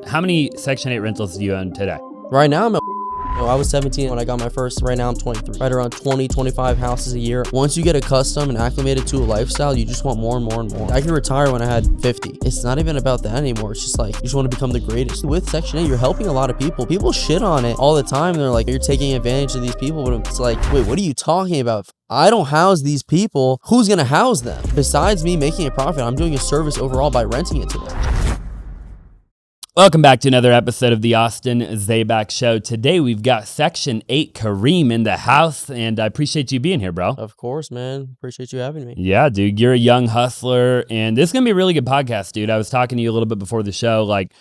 How many Section 8 rentals do you own today? Right now, I was 17 when I got my first. Right now, I'm 23. Right around 20, 25 houses a year. Once you get accustomed and acclimated to a lifestyle, you just want more and more and more. I can retire when I had 50. It's not even about that anymore. It's just like, you just want to become the greatest. With Section 8, you're helping a lot of people. People shit on it all the time. They're like, you're taking advantage of these people. But it's like, wait, what are you talking about? If I don't house these people, who's going to house them? Besides me making a profit, I'm doing a service overall by renting it to them. Welcome back to another episode of the Austin Zaback Show. Today we've got Section 8 Karim in the house, and I appreciate you being here, bro. Of course, man. Appreciate you having me. Yeah, dude, you're a young hustler, and this is going to be a really good podcast, dude. I was talking to you a little bit before the show. Like,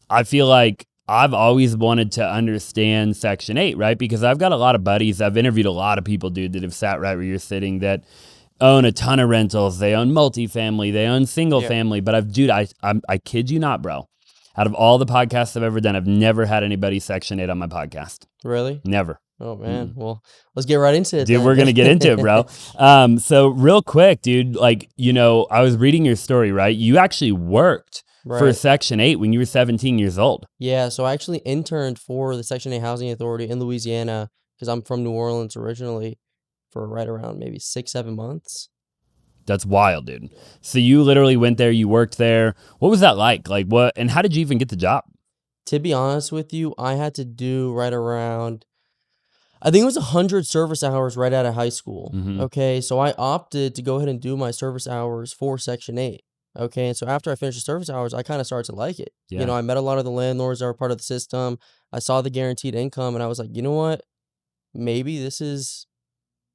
I feel like I've always wanted to understand Section 8, right? Because I've got a lot of buddies. I've interviewed a lot of people, dude, that have sat right where you're sitting that own a ton of rentals. They own multifamily. They own single family. But I kid you not, bro. Out of all the podcasts I've ever done, I've never had anybody Section 8 on my podcast. Really? Never. Oh, man. Well, let's get right into it. Dude, then. we're going to get into it, bro. So real quick, dude, like, you know, I was reading your story, right? You actually worked for Section 8 when you were 17 years old. Yeah, so I actually interned for the Section 8 Housing Authority in Louisiana because I'm from New Orleans originally for right around maybe 6-7 months. That's wild, dude. So you literally went there, you worked there. What was that like? Like what, and how did you even get the job? To be honest with you, I had to do right around, I think it was 100 service hours right out of high school. Mm-hmm. Okay, so I opted to go ahead and do my service hours for Section 8. Okay, and so after I finished the service hours, I kind of started to like it. Yeah. You know, I met a lot of the landlords that were part of the system. I saw the guaranteed income, and I was like, you know what? Maybe this is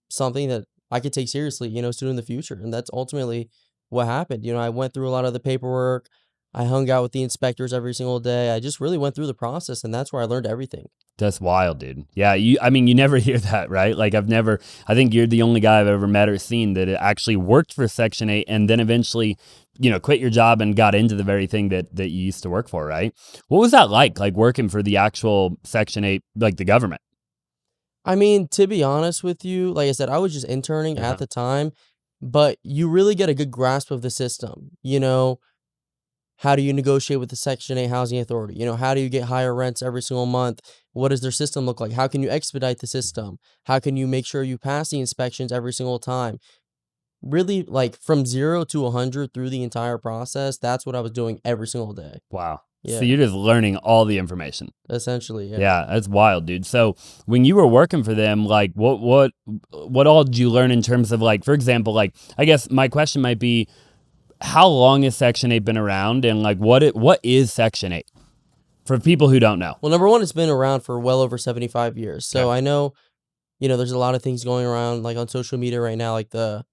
something that I could take seriously, you know, soon in the future. And that's ultimately what happened. You know, I went through a lot of the paperwork. I hung out with the inspectors every single day. I just really went through the process, and that's where I learned everything. That's wild, dude. Yeah, you never hear that, right? Like I think you're the only guy I've ever met or seen that actually worked for Section 8 and then eventually, you know, quit your job and got into the very thing that you used to work for, right? What was that like working for the actual Section 8, like the government? I mean, to be honest with you, like I said, I was just interning at the time, but you really get a good grasp of the system. You know, how do you negotiate with the Section 8 Housing Authority? You know, how do you get higher rents every single month? What does their system look like? How can you expedite the system? How can you make sure you pass the inspections every single time? Really, like from 0 to 100 through the entire process, that's what I was doing every single day. Wow. Yeah. So you're just learning all the information. Essentially, yeah. Yeah, that's wild, dude. So when you were working for them, like what all did you learn in terms of, like, for example, like, I guess my question might be, how long has Section 8 been around, and like what is Section 8 for people who don't know? Well, number one, it's been around for well over 75 years. So Okay. I know, you know, there's a lot of things going around like on social media right now, like the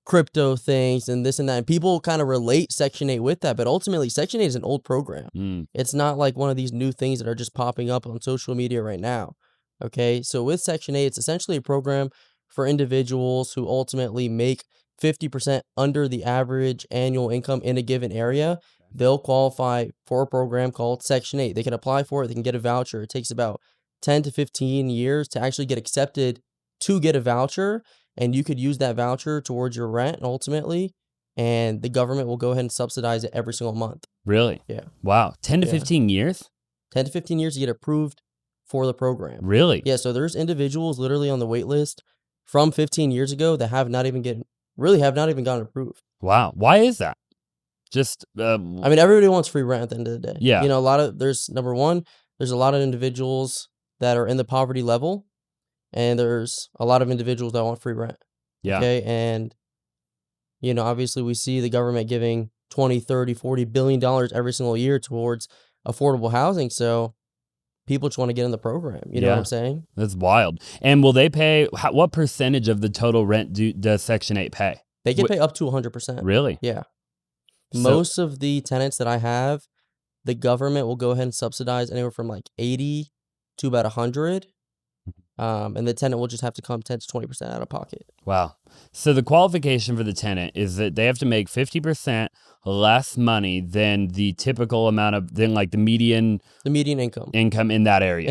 crypto things and this and that. And people kind of relate Section 8 with that. But ultimately, Section 8 is an old program. It's not like one of these new things that are just popping up on social media right now. Okay. So with Section 8, it's essentially a program for individuals who ultimately make 50% under the average annual income in a given area. They'll qualify for a program called Section 8. They can apply for it. They can get a voucher. It takes about 10 to 15 years to actually get accepted to get a voucher. And you could use that voucher towards your rent ultimately, and the government will go ahead and subsidize it every single month. Really? Yeah. Wow. 10 to 15 years? 10 to 15 years to get approved for the program. Really? Yeah, so there's individuals literally on the wait list from 15 years ago that have not even gotten approved. Wow. Why is that? Just I mean, everybody wants free rent at the end of the day. Yeah. You know, there's a lot of individuals that are in the poverty level. And there's a lot of individuals that want free rent. Yeah. Okay. And, you know, obviously we see the government giving 20, 30, 40 billion dollars every single year towards affordable housing. So people just want to get in the program. You know what I'm saying? That's wild. And will they pay, what percentage of the total rent does Section 8 pay? They can pay up to 100%. Really? Yeah. So, most of the tenants that I have, the government will go ahead and subsidize anywhere from like 80 to about 100. And the tenant will just have to come 10 to 20% out of pocket. Wow. So the qualification for the tenant is that they have to make 50% less money than the typical amount than like the median income in that area.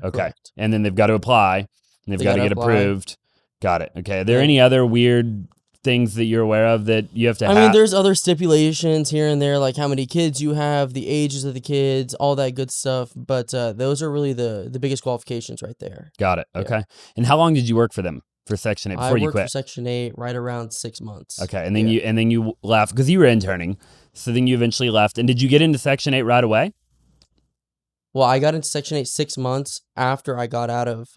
Okay. Correct. And then they've got to apply, and they've got to get approved. Got it. Okay. Are there any other weird things that you're aware of that you have to I have? mean, there's other stipulations here and there, like how many kids you have, the ages of the kids, all that good stuff. But those are really the biggest qualifications right there. Got it. Yeah. Okay. And how long did you work for them for Section 8 I before you worked for quit? Section 8 right around 6 months. Okay. And then you left because you were interning. So then you eventually left. And did you get into Section 8 right away? Well, I got into Section 8 6 months after I got out of.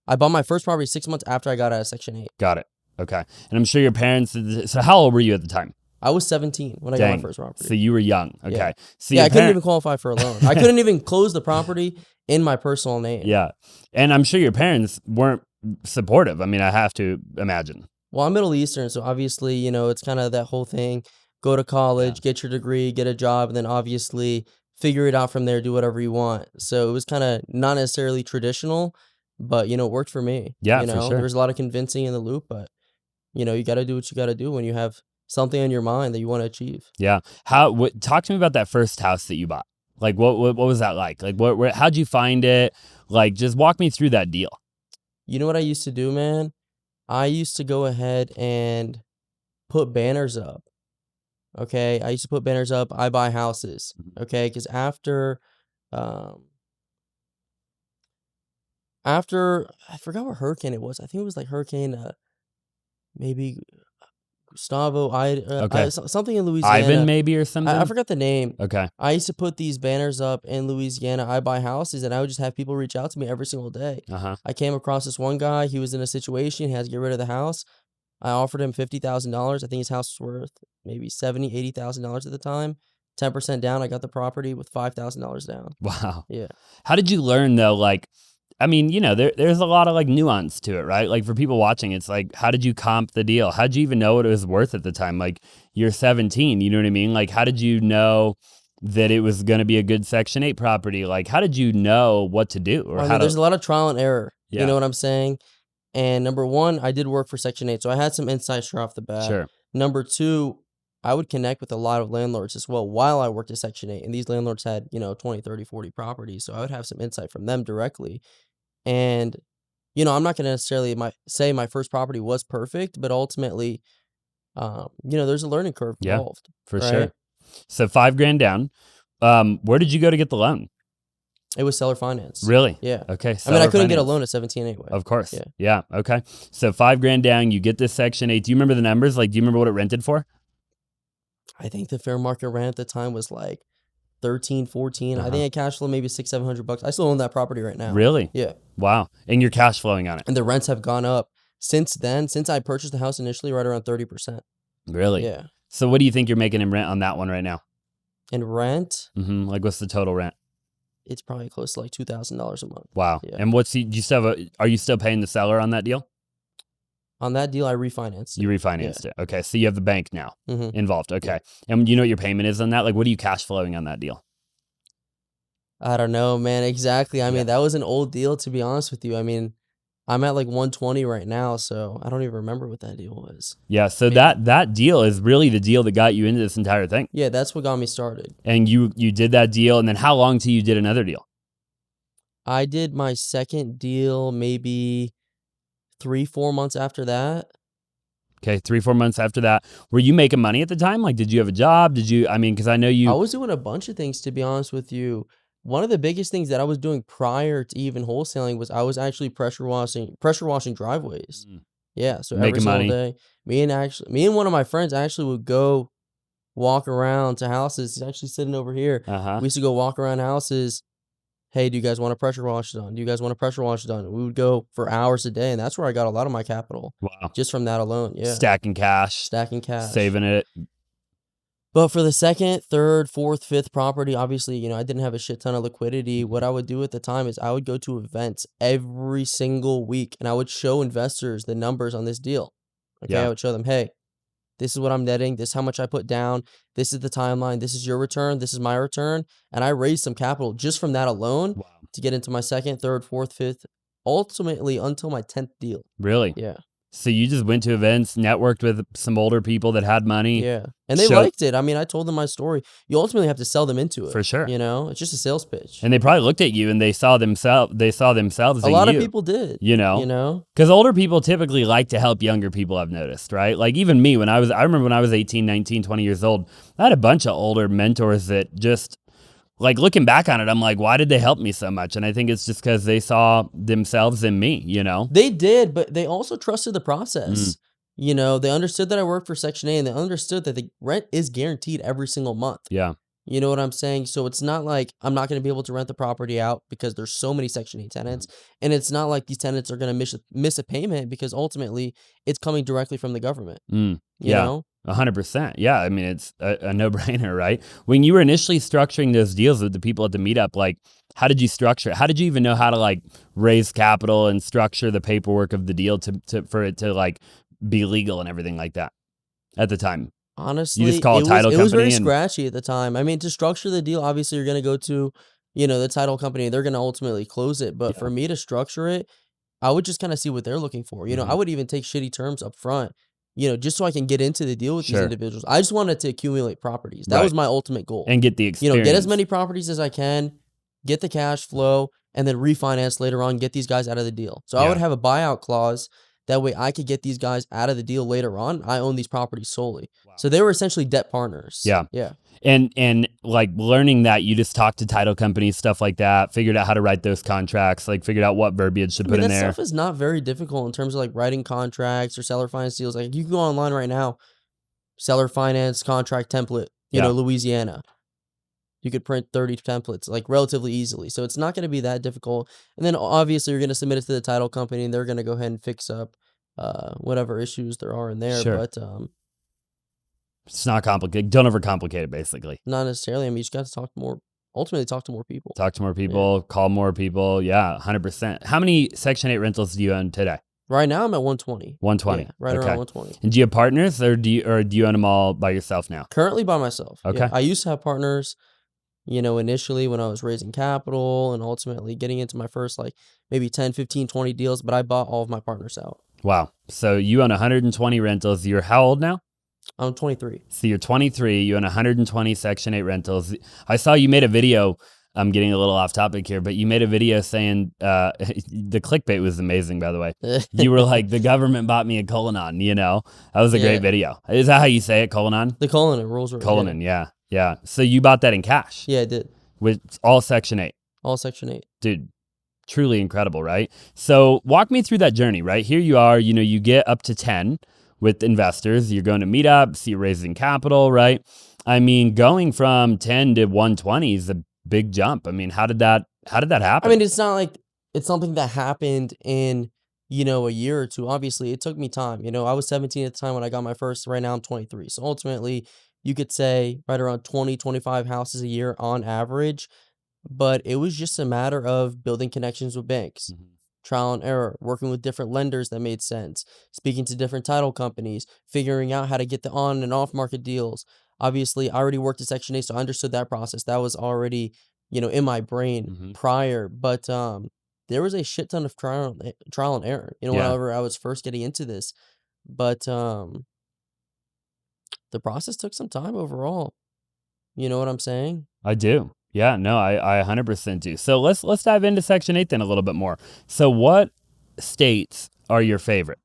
I bought my first property 6 months after I got out of Section 8. Got it. Okay. And I'm sure your parents. So how old were you at the time? I was 17 when I got my first property. So you were young. Okay. Yeah. So I couldn't even qualify for a loan. I couldn't even close the property in my personal name. Yeah. And I'm sure your parents weren't supportive. I mean, I have to imagine. Well, I'm Middle Eastern, so obviously, you know, it's kind of that whole thing. Go to college, get your degree, get a job, and then obviously figure it out from there, do whatever you want. So it was kind of not necessarily traditional, but, you know, it worked for me. Yeah, you know, for sure. There was a lot of convincing in the loop, but, you know, you got to do what you got to do when you have something on your mind that you want to achieve. Yeah. Talk to me about that first house that you bought. Like, what was that like? Like, how'd you find it? Like, just walk me through that deal. You know what I used to do, man? I used to go ahead and put banners up. Okay, I used to put banners up. I buy houses. Okay, because after I forgot what hurricane it was. I think it was like Hurricane, maybe Gustavo. Something in Louisiana. Ivan, maybe, or something. I forgot the name. Okay. I used to put these banners up in Louisiana. I buy houses, and I would just have people reach out to me every single day. I came across this one guy. He was in a situation. He had to get rid of the house. I offered him $50,000. I think his house was worth maybe $70,000, $80,000 at the time. 10% down. I got the property with $5,000 down. Wow. Yeah. How did you learn though? Like, I mean, you know, there's a lot of like nuance to it, right? Like for people watching, it's like, how did you comp the deal? How'd you even know what it was worth at the time? Like you're 17, you know what I mean? Like, how did you know that it was going to be a good Section 8 property? Like, how did you know what to do? Or there's a lot of trial and error. Yeah. You know what I'm saying? And number one, I did work for Section 8, so I had some insights right off the bat. Sure. Number two, I would connect with a lot of landlords as well while I worked at Section 8. And these landlords had, 20, 30, 40 properties. So I would have some insight from them directly. And, I'm not going to necessarily say my first property was perfect, but ultimately, there's a learning curve involved. For sure. So $5,000 down. Where did you go to get the loan? It was seller finance. Really? Yeah. Okay. I couldn't get a loan at 17 anyway. Of course. Yeah. Okay. So $5,000 down, you get this Section 8. Do you remember the numbers? Like, do you remember what it rented for? I think the fair market rent at the time was like 13, 14. I think I cash flow maybe $600-700. I still own that property right now. Really? Yeah. Wow. And you're cash flowing on it. And the rents have gone up since then. Since I purchased the house initially, right around 30%. Really? Yeah. So what do you think you're making in rent on that one right now? In rent? Like what's the total rent? It's probably close to like $2,000 a month. Wow. Yeah. And are you still paying the seller on that deal? On that deal, I refinanced it. You refinanced it. Okay. So you have the bank now involved. Okay. Yeah. And you know what your payment is on that? Like, what are you cash flowing on that deal? I don't know, man. Exactly. I mean, that was an old deal, to be honest with you. I mean, I'm at like 120 right now, so I don't even remember what that deal was. Yeah. So that deal is really the deal that got you into this entire thing. Yeah, that's what got me started. And you did that deal. And then how long till you did another deal? I did my second deal maybe 3-4 months after that. Okay, 3-4 months after that. Were you making money at the time? Like, did you have a job? Because I know you... I was doing a bunch of things, to be honest with you. One of the biggest things that I was doing prior to even wholesaling was I was actually pressure washing driveways. Yeah, so every single day, me and one of my friends actually would go walk around to houses. He's actually sitting over here. We used to go walk around houses. Hey, do you guys want a pressure wash done? Do you guys want a pressure wash done? We would go for hours a day, and that's where I got a lot of my capital. Wow. Just from that alone, yeah. Stacking cash. Saving it. But for the second, third, fourth, fifth property, obviously, I didn't have a shit ton of liquidity. What I would do at the time is I would go to events every single week, and I would show investors the numbers on this deal. Okay, I would show them, hey, this is what I'm netting. This is how much I put down. This is the timeline. This is your return. This is my return. And I raised some capital just from that alone to get into my second, third, fourth, fifth, ultimately until my 10th deal. Really? Yeah. So you just went to events, networked with some older people that had money. Yeah. And they liked it. I mean, I told them my story. You ultimately have to sell them into it. For sure. You know, it's just a sales pitch. And they probably looked at you and they saw themselves A lot of people did. You know? Because older people typically like to help younger people, I've noticed, right? Like even me, I remember when I was 18, 19, 20 years old, I had a bunch of older mentors that just, like looking back on it, I'm like, why did they help me so much? And I think it's just because they saw themselves in me, you know? They did, but they also trusted the process. You know, they understood that I worked for Section 8 and they understood that the rent is guaranteed every single month. Yeah. You know what I'm saying? So it's not like I'm not going to be able to rent the property out because there's so many Section 8 tenants. And it's not like these tenants are going to miss a payment because ultimately it's coming directly from the government. You know? 100%. Yeah. I mean, it's a no-brainer, right? When you were initially structuring those deals with the people at the meetup, like, how did you structure it? How did you even know how to like raise capital and structure the paperwork of the deal for it to like be legal and everything like that at the time? Honestly, you just call a title company. It was very scratchy at the time. I mean, to structure the deal, obviously you're going to go to, you know, the title company. They're going to ultimately close it. But for me to structure it, I would just kind of see what they're looking for. You know, I would even take shitty terms up front, you know, just so I can get into the deal with these individuals. I just wanted to accumulate properties. That was my ultimate goal. And get the experience. You know, get as many properties as I can, get the cash flow, and then refinance later on, get these guys out of the deal. So I would have a buyout clause. That way I could get these guys out of the deal later on. I own these properties solely. Wow. So they were essentially debt partners. Yeah. Yeah. And like learning that, you just talked to title companies, stuff like that, figured out how to write those contracts, like figured out what verbiage to put in there. That stuff is not very difficult in terms of like writing contracts or seller finance deals. Like you can go online right now, seller finance contract template, you know, Louisiana. You could print 30 templates like relatively easily. So it's not going to be that difficult. And then obviously you're going to submit it to the title company and they're going to go ahead and fix up whatever issues there are in there. But it's not complicated. Don't overcomplicate it, basically. Not necessarily. I mean, you just got to ultimately talk to more people. Talk to more people, call more people. Yeah, 100%. How many Section 8 rentals do you own today? Right now I'm at 120. 120. Yeah, right around 120. And do you have partners or do you own them all by yourself now? Currently by myself. Okay. Yeah, I used to have partners. You know, initially when I was raising capital and ultimately getting into my first like maybe 10, 15, 20 deals, but I bought all of my partners out. Wow. So you own 120 rentals. You're how old now? I'm 23. So you're 23. You own 120 Section 8 rentals. I saw you made a video. I'm getting a little off topic here, but you made a video saying the clickbait was amazing, by the way. You were like, the government bought me a Colonon, you know? That was a great video. Is that how you say it, Colonon? The Colonon, Rolls-Royce. Colonon, yeah. So you bought that in cash? Yeah, I did. With all Section 8? All Section 8. Dude, truly incredible, right? So walk me through that journey, right? Here you are, you know, you get up to 10 with investors. You're going to meetups, you're raising capital, right? I mean, going from 10 to 120 is a big jump. I mean, how did that happen? I mean, it's not like it's something that happened in, you know, a year or two. Obviously, it took me time. You know, I was 17 at the time when I got my first. Right now, I'm 23. So ultimately, you could say right around 20, 25 houses a year on average. But it was just a matter of building connections with banks, trial and error, working with different lenders that made sense, speaking to different title companies, figuring out how to get the on and off market deals. Obviously, I already worked at Section 8, so I understood that process. That was already, you know, in my brain prior. But there was a shit ton of trial and error, you know, whenever I was first getting into this. But the process took some time overall. You know what I'm saying? I do. Yeah, no, I 100% do. So let's dive into Section 8 then a little bit more. So what states are your favorite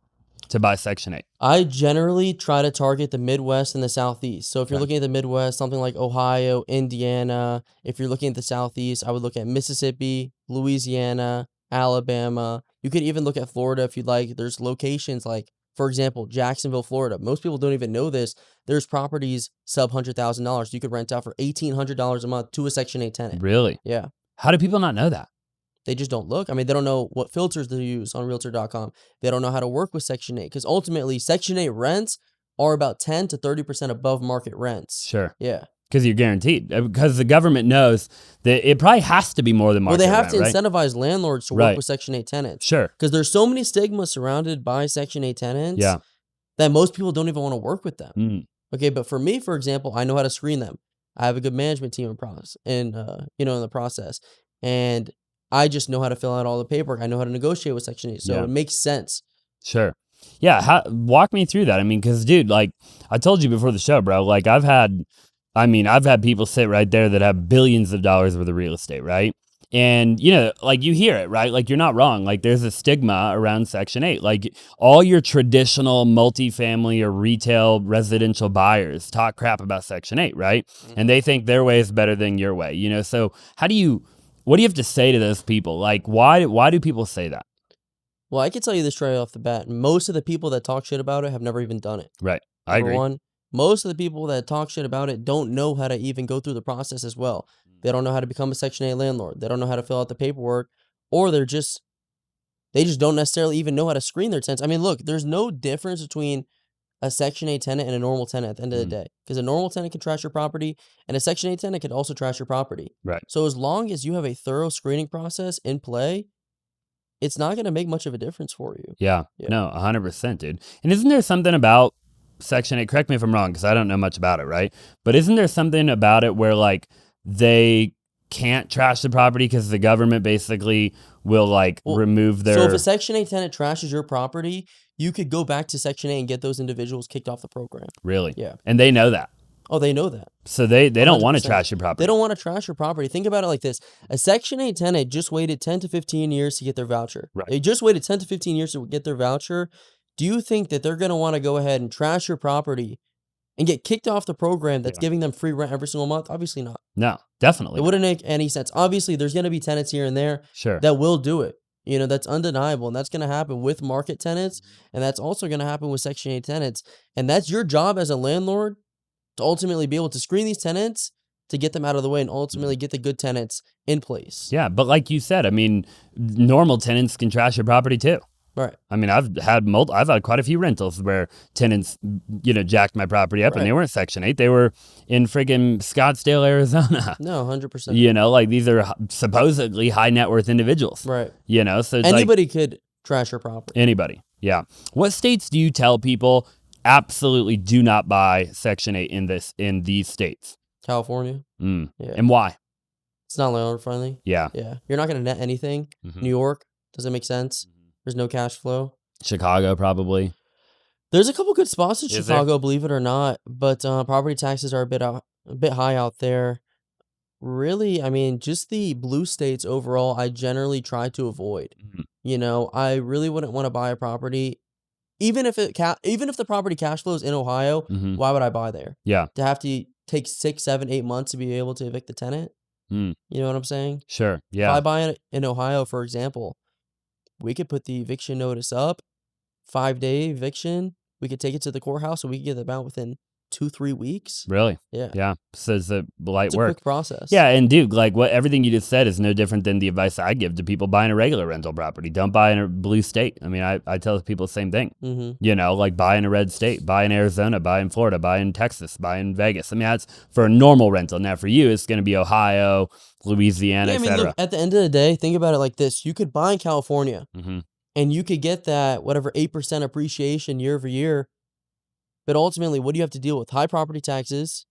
to buy Section 8? I generally try to target the Midwest and the Southeast. So if you're looking at the Midwest, something like Ohio, Indiana. If you're looking at the Southeast, I would look at Mississippi, Louisiana, Alabama. You could even look at Florida if you'd like. There's locations like, for example, Jacksonville, Florida. Most people don't even know this. There's properties sub $100,000 you could rent out for $1,800 a month to a Section 8 tenant. Really? Yeah. How do people not know that? They just don't look. I mean, they don't know what filters to use on Realtor.com. They don't know how to work with Section 8 because ultimately Section 8 rents are about 10 to 30% above market rents. Sure. Yeah. Because you're guaranteed. Because the government knows that it probably has to be more than market rent, well, they have to right? incentivize landlords to work with Section 8 tenants. Sure. Because there's so many stigmas surrounded by Section 8 tenants that most people don't even want to work with them. Okay, but for me, for example, I know how to screen them. I have a good management team in the process. And I just know how to fill out all the paperwork. I know how to negotiate with Section 8. So it makes sense. Sure. Yeah, walk me through that. I mean, because dude, like I told you before the show, bro. Like I've had people sit right there that have billions of dollars worth of real estate, right? And like you hear it, right? Like you're not wrong. Like there's a stigma around Section 8. Like all your traditional multifamily or retail residential buyers talk crap about Section 8, right? And they think their way is better than your way. So what do you have to say to those people? Like why do people say that? Well, I can tell you this right off the bat. Most of the people that talk shit about it have never even done it. Right. I agree. Number one, most of the people that talk shit about it don't know how to even go through the process as well. They don't know how to become a Section 8 landlord. They don't know how to fill out the paperwork, or they just don't necessarily even know how to screen their tenants. I mean, look, there's no difference between a Section 8 tenant and a normal tenant at the end of the day, because a normal tenant can trash your property, and a Section 8 tenant can also trash your property. Right. So as long as you have a thorough screening process in play, it's not going to make much of a difference for you. Yeah. No, 100%, dude. And isn't there something about Section 8, correct me if I'm wrong, because I don't know much about it, right? But isn't there something about it where, like, they can't trash the property because the government basically will, like, remove their... So if a Section 8 tenant trashes your property, you could go back to Section 8 and get those individuals kicked off the program. Really? Yeah. And they know that. Oh, they know that. So they don't want to trash your property. They don't want to trash your property. Think about it like this. A Section 8 tenant just waited 10 to 15 years to get their voucher. Right. They just waited 10 to 15 years to get their voucher. Do you think that they're going to want to go ahead and trash your property and get kicked off the program that's giving them free rent every single month? Obviously not. No, definitely It wouldn't make any sense. Obviously, there's going to be tenants here and there Sure. that will do it. That's undeniable. And that's going to happen with market tenants. And that's also going to happen with Section 8 tenants. And that's your job as a landlord, to ultimately be able to screen these tenants, to get them out of the way, and ultimately get the good tenants in place. Yeah, but like you said, I mean, normal tenants can trash your property too. Right. I mean, I've had quite a few rentals where tenants, jacked my property up, and they weren't Section 8. They were in friggin' Scottsdale, Arizona. No, 100%. Like these are supposedly high net worth individuals. Right. So it's anybody could trash your property. Anybody. Yeah. What states do you tell people absolutely do not buy Section 8 in these states? California. Yeah. And why? It's not landlord friendly. Yeah. Yeah. You're not going to net anything. New York doesn't make sense. There's no cash flow. Chicago, probably. There's a couple good spots in Is Chicago, there? Believe it or not, but property taxes are a bit high out there. Really, I mean, just the blue states overall, I generally try to avoid. I really wouldn't want to buy a property, even if the property cash flows in Ohio. Why would I buy there? Yeah. To have to take 6, 7, 8 months to be able to evict the tenant. You know what I'm saying? Sure. Yeah. If I buy it in Ohio, for example, we could put the eviction notice up, 5-day eviction. We could take it to the courthouse, and we could get them out within 2-3 weeks. Really? Yeah. Yeah. So it's a light It's work. a quick process. Yeah, and dude, like everything you just said is no different than the advice I give to people buying a regular rental property. Don't buy in a blue state. I mean, I tell people the same thing. Like buy in a red state, buy in Arizona, buy in Florida, buy in Texas, buy in Vegas. I mean, that's for a normal rental. Now for you, it's going to be Ohio, Louisiana, etc. Look, at the end of the day, think about it like this. You could buy in California, and you could get that whatever 8% appreciation year over year. But ultimately, what do you have to deal with? High property taxes.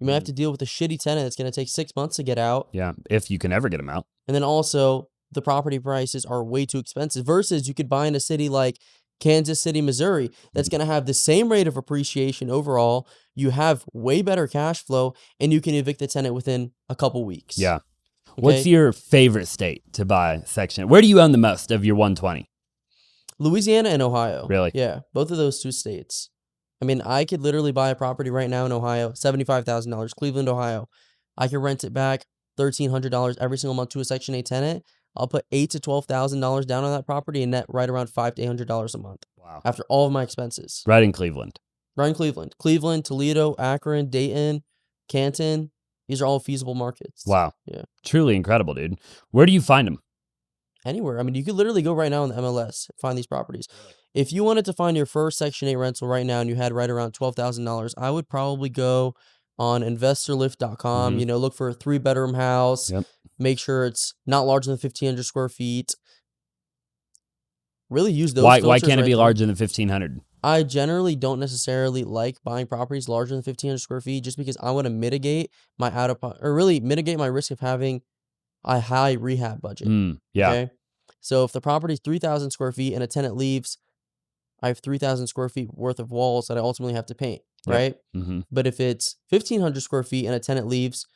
You may have to deal with a shitty tenant that's going to take 6 months to get out. Yeah, if you can ever get them out. And then also, the property prices are way too expensive. Versus, you could buy in a city like Kansas City, Missouri, that's going to have the same rate of appreciation overall. You have way better cash flow, and you can evict the tenant within a couple weeks. Yeah. Okay? What's your favorite state to buy Section? Where do you own the most of your 120? Louisiana and Ohio. Really? Yeah, both of those two states. I mean, I could literally buy a property right now in Ohio, $75,000, Cleveland, Ohio. I could rent it back $1,300 every single month to a Section 8 tenant. I'll put $8,000 to $12,000 down on that property and net right around $500 to $800 a month. Wow. After all of my expenses. Right in Cleveland. Right in Cleveland. Cleveland, Toledo, Akron, Dayton, Canton. These are all feasible markets. Wow. Yeah. Truly incredible, dude. Where do you find them? Anywhere. I mean, you could literally go right now on the MLS, find these properties. If you wanted to find your first Section 8 rental right now and you had right around $12,000, I would probably go on investorlift.com, look for a 3-bedroom house, make sure it's not larger than 1,500 square feet. Really use those filters. Why can't it be there. larger than 1,500? I generally don't necessarily like buying properties larger than 1,500 square feet just because I want to mitigate my mitigate my risk of having a high rehab budget. Yeah. Okay. So if the property is 3,000 square feet and a tenant leaves I have 3,000 square feet worth of walls that I ultimately have to paint, right? Mm-hmm. But if it's 1,500 square feet and a tenant leaves,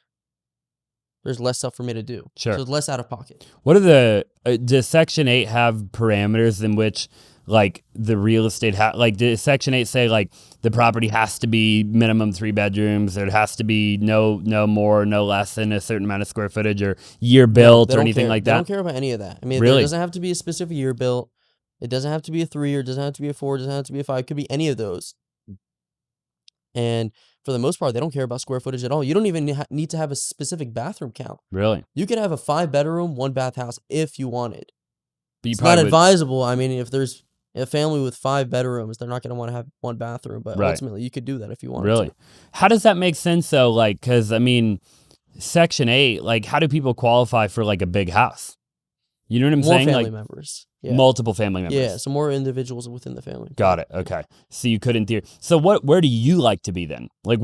there's less stuff for me to do. Sure. So it's less out of pocket. What are does Section 8 have parameters in which, like, the real estate, does Section 8 say, like, the property has to be minimum 3 bedrooms, or it has to be no more, no less than a certain amount of square footage, or year built, or anything like that? They don't care about any of that. I mean, Really? There doesn't have to be a specific year built. It doesn't have to be a 3, or it doesn't have to be a 4, it doesn't have to be a 5. It could be any of those. And for the most part, they don't care about square footage at all. You don't even need to have a specific bathroom count. Really? You could have a 5-bedroom, 1-bath house if you wanted. But It's not advisable. I mean, if there's a family with 5 bedrooms, they're not going to want to have 1 bathroom. But ultimately, you could do that if you wanted to. Really? How does that make sense, though? Like, because, I mean, Section 8, like, how do people qualify for, like, a big house? You know what I'm saying? More family like, members. Yeah. Multiple family members. Yeah, so more individuals within the family. Got it. Okay. So you could, in theory. So where do you like to be then? Like,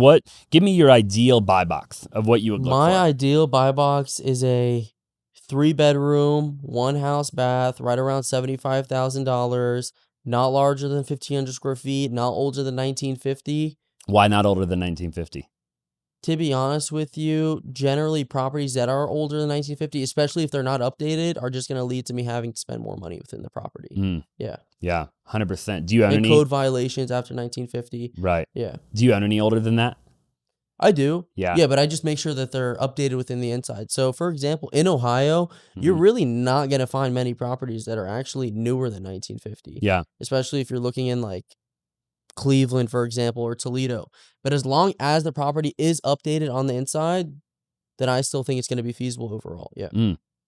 give me your ideal buy box of what you would look for. My ideal buy box is a 3-bedroom, 1-house bath, right around $75,000, not larger than 1,500 square feet, not older than 1950. Why not older than 1950? To be honest with you, generally properties that are older than 1950, especially if they're not updated, are just going to lead to me having to spend more money within the property. Yeah. Yeah, 100%. Do you own and any code violations after 1950? Right. Yeah. Do you own any older than that? I do. Yeah. Yeah, but I just make sure that they're updated within the inside. So, for example, in Ohio, you're really not going to find many properties that are actually newer than 1950. Yeah. Especially if you're looking in like Cleveland, for example, or Toledo. But as long as the property is updated on the inside, then I still think it's going to be feasible overall. Yeah.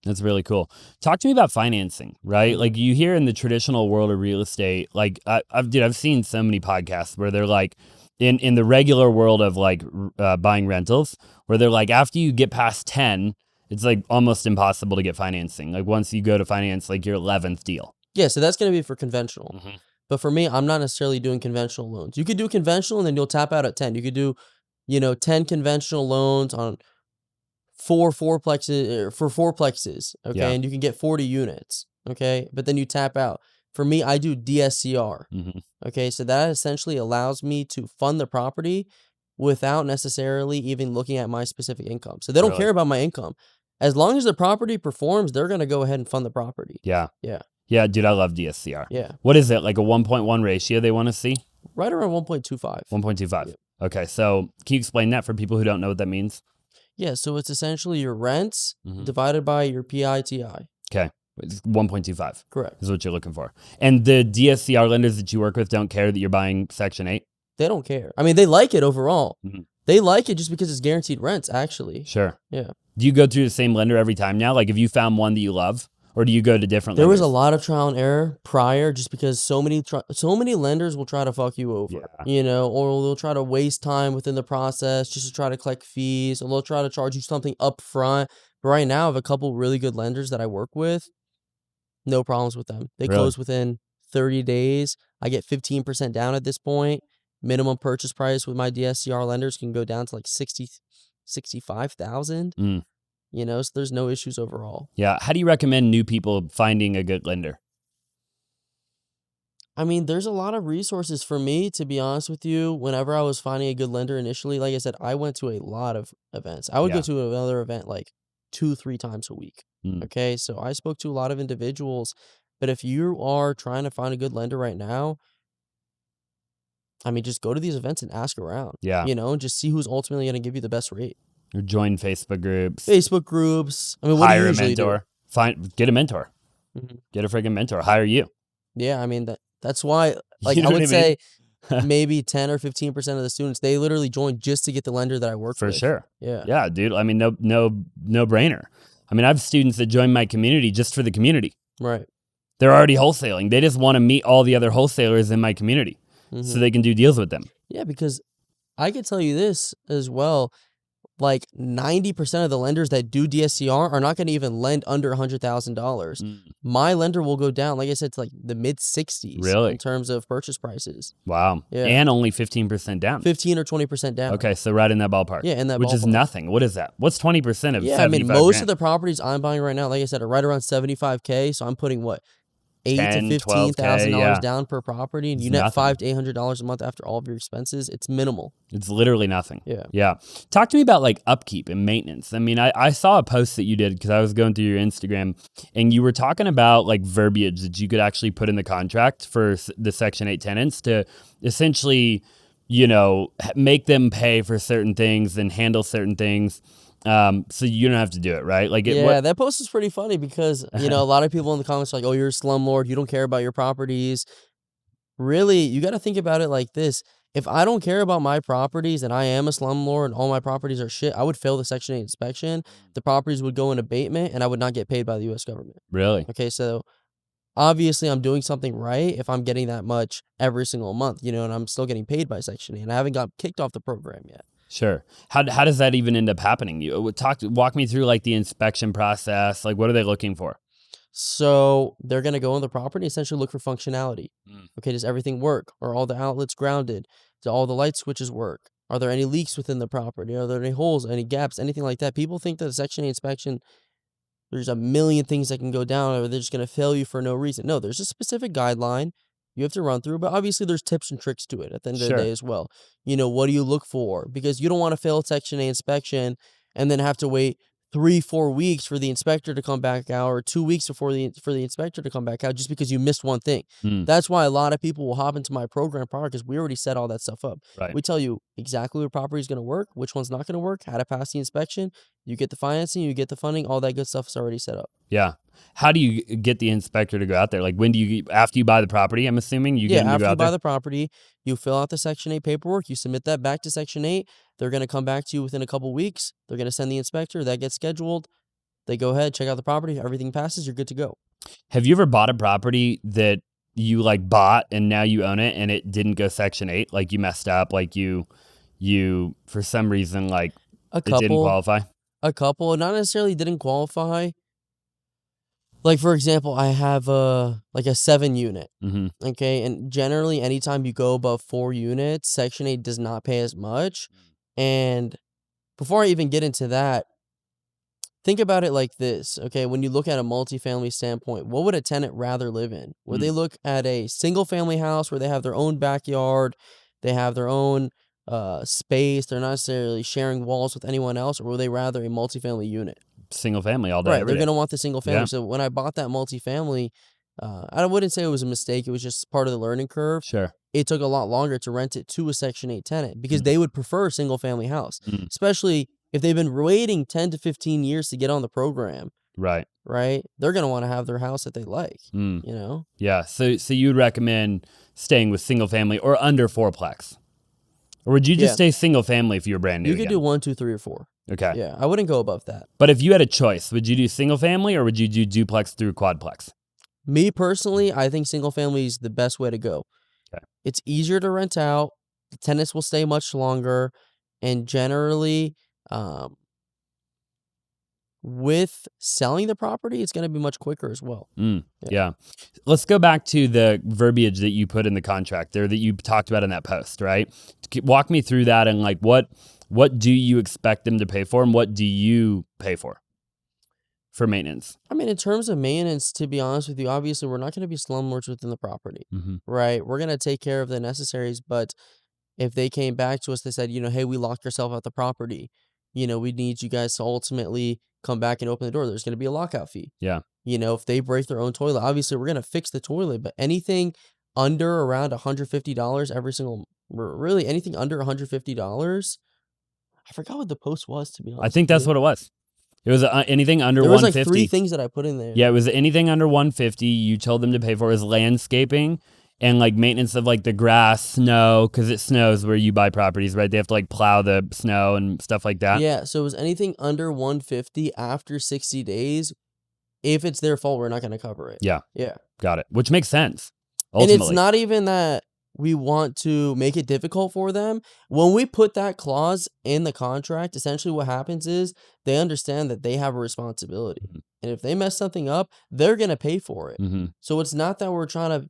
That's really cool. Talk to me about financing, right? Like, you hear in the traditional world of real estate, like I've seen so many podcasts where they're like, in the regular world of like buying rentals, where they're like, after you get past 10, it's like almost impossible to get financing. Like, once you go to finance like your 11th deal. Yeah, so that's going to be for conventional. But for me, I'm not necessarily doing conventional loans. You could do conventional and then you'll tap out at 10. You could do, 10 conventional loans on 4 fourplexes, okay? Yeah. And you can get 40 units, okay? But then you tap out. For me, I do DSCR, okay? So that essentially allows me to fund the property without necessarily even looking at my specific income. So they don't care about my income. As long as the property performs, they're going to go ahead and fund the property. Yeah. Yeah. Yeah, dude, I love DSCR. Yeah. What is it, like a 1.1 ratio they want to see? Right around 1.25. 1.25. Yeah. Okay, so can you explain that for people who don't know what that means? Yeah, so it's essentially your rents divided by your PITI. Okay, it's 1.25. Correct. Is what you're looking for. And the DSCR lenders that you work with don't care that you're buying Section 8? They don't care. I mean, they like it overall. They like it just because it's guaranteed rents, actually. Sure. Yeah. Do you go through the same lender every time now? Like, have you found one that you love? Or do you go to different There lenders? was a lot of trial and error prior just because so many lenders will try to fuck you over, or they'll try to waste time within the process just to try to collect fees, or they'll try to charge you something up front. But right now, I have a couple really good lenders that I work with. No problems with them. They close within 30 days. I get 15% down at this point. Minimum purchase price with my DSCR lenders can go down to like 65,000. So there's no issues overall. Yeah. How do you recommend new people finding a good lender? I mean, there's a lot of resources for me, to be honest with you. Whenever I was finding a good lender initially, like I said, I went to a lot of events. I would go to another event like 2-3 times a week. Okay. So I spoke to a lot of individuals, but if you are trying to find a good lender right now, I mean, just go to these events and ask around. Yeah. And just see who's ultimately going to give you the best rate. Or join Facebook groups. I mean, what do you usually do? Hire a mentor. Get a mentor. Get a freaking mentor. Hire you. Yeah, I mean, that's why, like, You know I what would I mean? say maybe 10 or 15% of the students, they literally join just to get the lender that I work with. For sure. Yeah. Yeah, dude. I mean, no brainer. I mean, I have students that join my community just for the community. Right. They're already wholesaling. They just want to meet all the other wholesalers in my community so they can do deals with them. Yeah, because I could tell you this as well. Like 90% of the lenders that do DSCR are not going to even lend under $100,000. My lender will go down, like I said, to like the mid 60s Really? in terms of purchase prices. Wow. Yeah. And only 15% down. 15 or 20% down. Okay, so right in that ballpark. Yeah, in that Which ballpark. is nothing. What is that? What's 20% of Yeah, I mean, most of the properties I'm buying right now, like I said, are right around 75K. So I'm putting what? 8 to 10, 12K. $15,000 Yeah. down per property, and It's you net nothing. $500 to $800 a month after all of your expenses, it's minimal. It's literally nothing. Yeah. Yeah. Talk to me about like upkeep and maintenance. I mean, I saw a post that you did because I was going through your Instagram and you were talking about like verbiage that you could actually put in the contract for the Section 8 tenants to essentially, you know, make them pay for certain things and handle certain things. So you don't have to do it, right? Like, that post is pretty funny because, you know, a lot of people in the comments are like, oh, you're a slumlord, you don't care about your properties. Really, you got to think about it like this. If I don't care about my properties and I am a slumlord and all my properties are shit, I would fail the Section 8 inspection. The properties would go in abatement and I would not get paid by the U.S. government. Really? Okay, so obviously I'm doing something right if I'm getting that much every single month, you know, and I'm still getting paid by Section 8 and I haven't got kicked off the program yet. Sure. How does that even end up happening? Walk me through like the inspection process. Like, what are they looking for? So they're going to go on the property and essentially look for functionality. Okay, does everything work? Are all the outlets grounded? Do all the light switches work? Are there any leaks within the property? Are there any holes, any gaps, anything like that? People think that a Section 8 inspection, there's a million things that can go down or they're just going to fail you for no reason. No, there's a specific guideline you have to run through, but obviously there's tips and tricks to it at the end of the day as well. You know, what do you look for? Because you don't want to fail a Section 8 inspection and then have to wait 3-4 weeks for the inspector to come back out or 2 weeks before for the inspector to come back out just because you missed one thing. That's why a lot of people will hop into my program prior because we already set all that stuff up. Right. We tell you exactly what property is going to work, which one's not going to work, how to pass the inspection. You get the financing, you get the funding, all that good stuff is already set up. Yeah. How do you get the inspector to go out there? Like, when do you, after you buy the property, I'm assuming you get them to after go you out buy there? the property, you fill out the Section 8 paperwork, you submit that back to Section 8. They're going to come back to you within a couple weeks. They're going to send the inspector. That gets scheduled. They go ahead, check out the property. Everything passes. You're good to go. Have you ever bought a property that you like bought and now you own it and it didn't go Section 8? Like you messed up, like you for some reason, like it didn't qualify? A couple, not necessarily didn't qualify. Like, for example, I have a 7 unit. Okay. And generally, anytime you go above 4 units, Section 8 does not pay as much. And before I even get into that, think about it like this. Okay. When you look at a multifamily standpoint, what would a tenant rather live in? Would they look at a single family house where they have their own backyard, they have their own space, they're not necessarily sharing walls with anyone else, or would they rather a multifamily unit? Single family all day. Right, they're going to want the single family. Yeah. So when I bought that multifamily, I wouldn't say it was a mistake. It was just part of the learning curve. Sure. It took a lot longer to rent it to a Section 8 tenant because they would prefer a single family house, especially if they've been waiting 10 to 15 years to get on the program. Right. Right? They're going to want to have their house that they like, you know? Yeah. So you'd recommend staying with single family or under fourplex? Or would you just stay single family if you were brand new? You could do 1, 2, 3, or 4. Okay. Yeah, I wouldn't go above that. But if you had a choice, would you do single family or would you do duplex through quadplex? Me personally, I think single family is the best way to go. Okay. It's easier to rent out. The tenants will stay much longer. And generally, with selling the property, it's going to be much quicker as well. Yeah. Let's go back to the verbiage that you put in the contract there that you talked about in that post, right? Walk me through that and like what do you expect them to pay for and what do you pay for maintenance? I mean, in terms of maintenance, to be honest with you, obviously we're not going to be slumlords within the property, right? We're going to take care of the necessaries, but if they came back to us, they said, you know, hey, we locked ourselves out the property. You know, we need you guys to ultimately come back and open the door. There's going to be a lockout fee. Yeah. You know, if they break their own toilet, obviously we're going to fix the toilet, but anything under around $150 every single, really anything under $150, I forgot what the post was, to be honest. I think that's what it was. It was anything under 150. There was like 3 things that I put in there. Yeah, it was anything under 150 you told them to pay for is landscaping and like maintenance of like the grass, snow, because it snows where you buy properties, right? They have to like plow the snow and stuff like that. Yeah, so it was anything under 150 after 60 days. If it's their fault, we're not going to cover it. Yeah. Yeah. Got it. Which makes sense. Ultimately. And it's not even that we want to make it difficult for them. When we put that clause in the contract, essentially what happens is they understand that they have a responsibility. And if they mess something up, they're going to pay for it. So it's not that we're trying to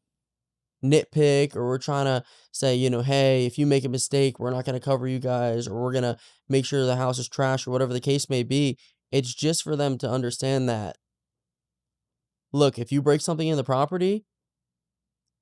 nitpick or we're trying to say, you know, hey, if you make a mistake, we're not going to cover you guys, or we're going to make sure the house is trash or whatever the case may be. It's just for them to understand that look, if you break something in the property,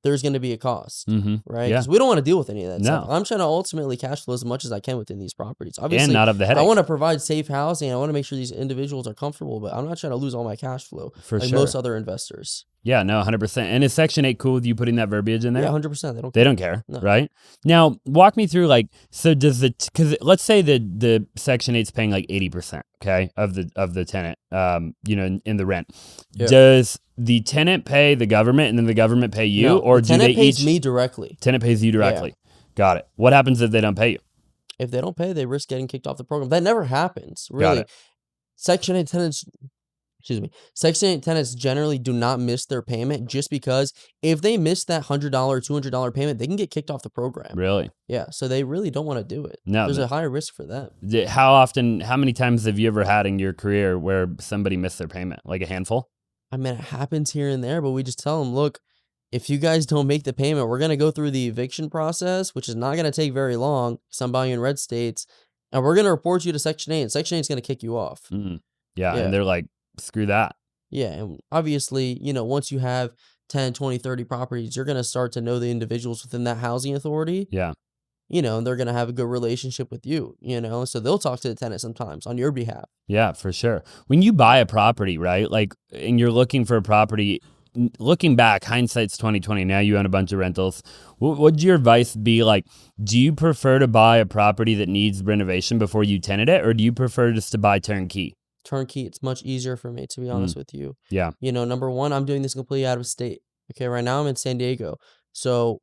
there's going to be a cost, right? Yeah. Because we don't want to deal with any of that stuff. No. I'm trying to ultimately cash flow as much as I can within these properties. And Obviously, not of the I headache. want to provide safe housing. I want to make sure these individuals are comfortable, but I'm not trying to lose all my cash flow For like sure. most other investors. Yeah, no, 100%. And is Section 8 cool with you putting that verbiage in there? Yeah, 100%. They don't care, No. right? Now, walk me through like, so does because let's say that the Section 8's paying like 80%, okay, of the tenant, in the rent. Yeah. Does the tenant pay the government and then the government pay you, No, or the tenant do they pays each? me directly. Tenant pays you directly. Got it. What happens if they don't pay you? If they don't pay, they risk getting kicked off the program. That never happens, Got really. it. Section 8 tenants. Section 8 tenants generally do not miss their payment just because if they miss that $100, $200 payment, they can get kicked off the program. Really? Yeah, so they really don't want to do it. No. There's a higher risk for them. How many times have you ever had in your career where somebody missed their payment? Like a handful? I mean, it happens here and there, but we just tell them, look, if you guys don't make the payment, we're going to go through the eviction process, which is not going to take very long because I'm buying in red states, and we're going to report you to Section 8, and Section 8 is going to kick you off. Yeah, and they're like, screw that. Yeah, and obviously, once you have 10, 20, 30 properties, you're going to start to know the individuals within that housing authority. Yeah. And they're going to have a good relationship with you, so they'll talk to the tenant sometimes on your behalf. Yeah, for sure. When you buy a property, right, like, and you're looking for a property, looking back, hindsight's 2020. Now you own a bunch of rentals. What would your advice be? Like, do you prefer to buy a property that needs renovation before you tenant it, or do you prefer just to buy turnkey? Turnkey, it's much easier for me, to be honest with you. Yeah. Number one, I'm doing this completely out of state. Okay, right now I'm in San Diego. So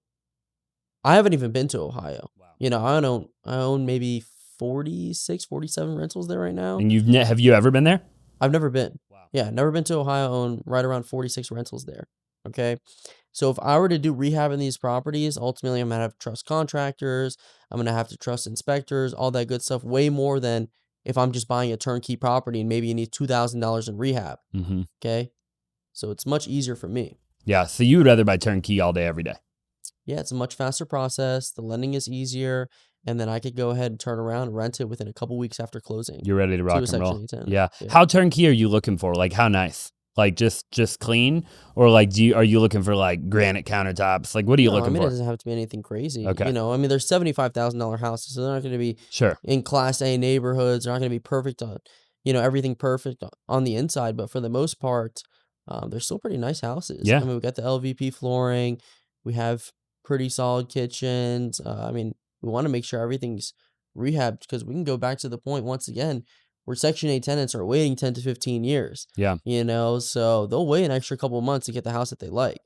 I haven't even been to Ohio. Wow. I own maybe 46, 47 rentals there right now. And have you ever been there? I've never been. Wow. Yeah, never been to Ohio. I own right around 46 rentals there. Okay. So if I were to do rehab in these properties, ultimately I'm going to have to trust contractors. I'm going to have to trust inspectors, all that good stuff, way more than if I'm just buying a turnkey property and maybe you need $2,000 in rehab. Okay. So it's much easier for me. Yeah. So you would rather buy turnkey all day, every day? Yeah, it's a much faster process. The lending is easier. And then I could go ahead and turn around and rent it within a couple weeks after closing. You're ready to rock and roll. Yeah. How turnkey are you looking for? Like, how nice? Like, just clean? Or like, are you looking for like granite countertops? Like, what are you looking for? It doesn't have to be anything crazy. Okay. There's $75,000 houses, so they're not going to be in Class A neighborhoods. They're not going to be perfect on, everything perfect on the inside. But for the most part, they're still pretty nice houses. Yeah. We got the LVP flooring. We have pretty solid kitchens. We want to make sure everything's rehabbed because we can go back to the point once again where Section 8 tenants are waiting 10 to 15 years. Yeah. So they'll wait an extra couple of months to get the house that they like.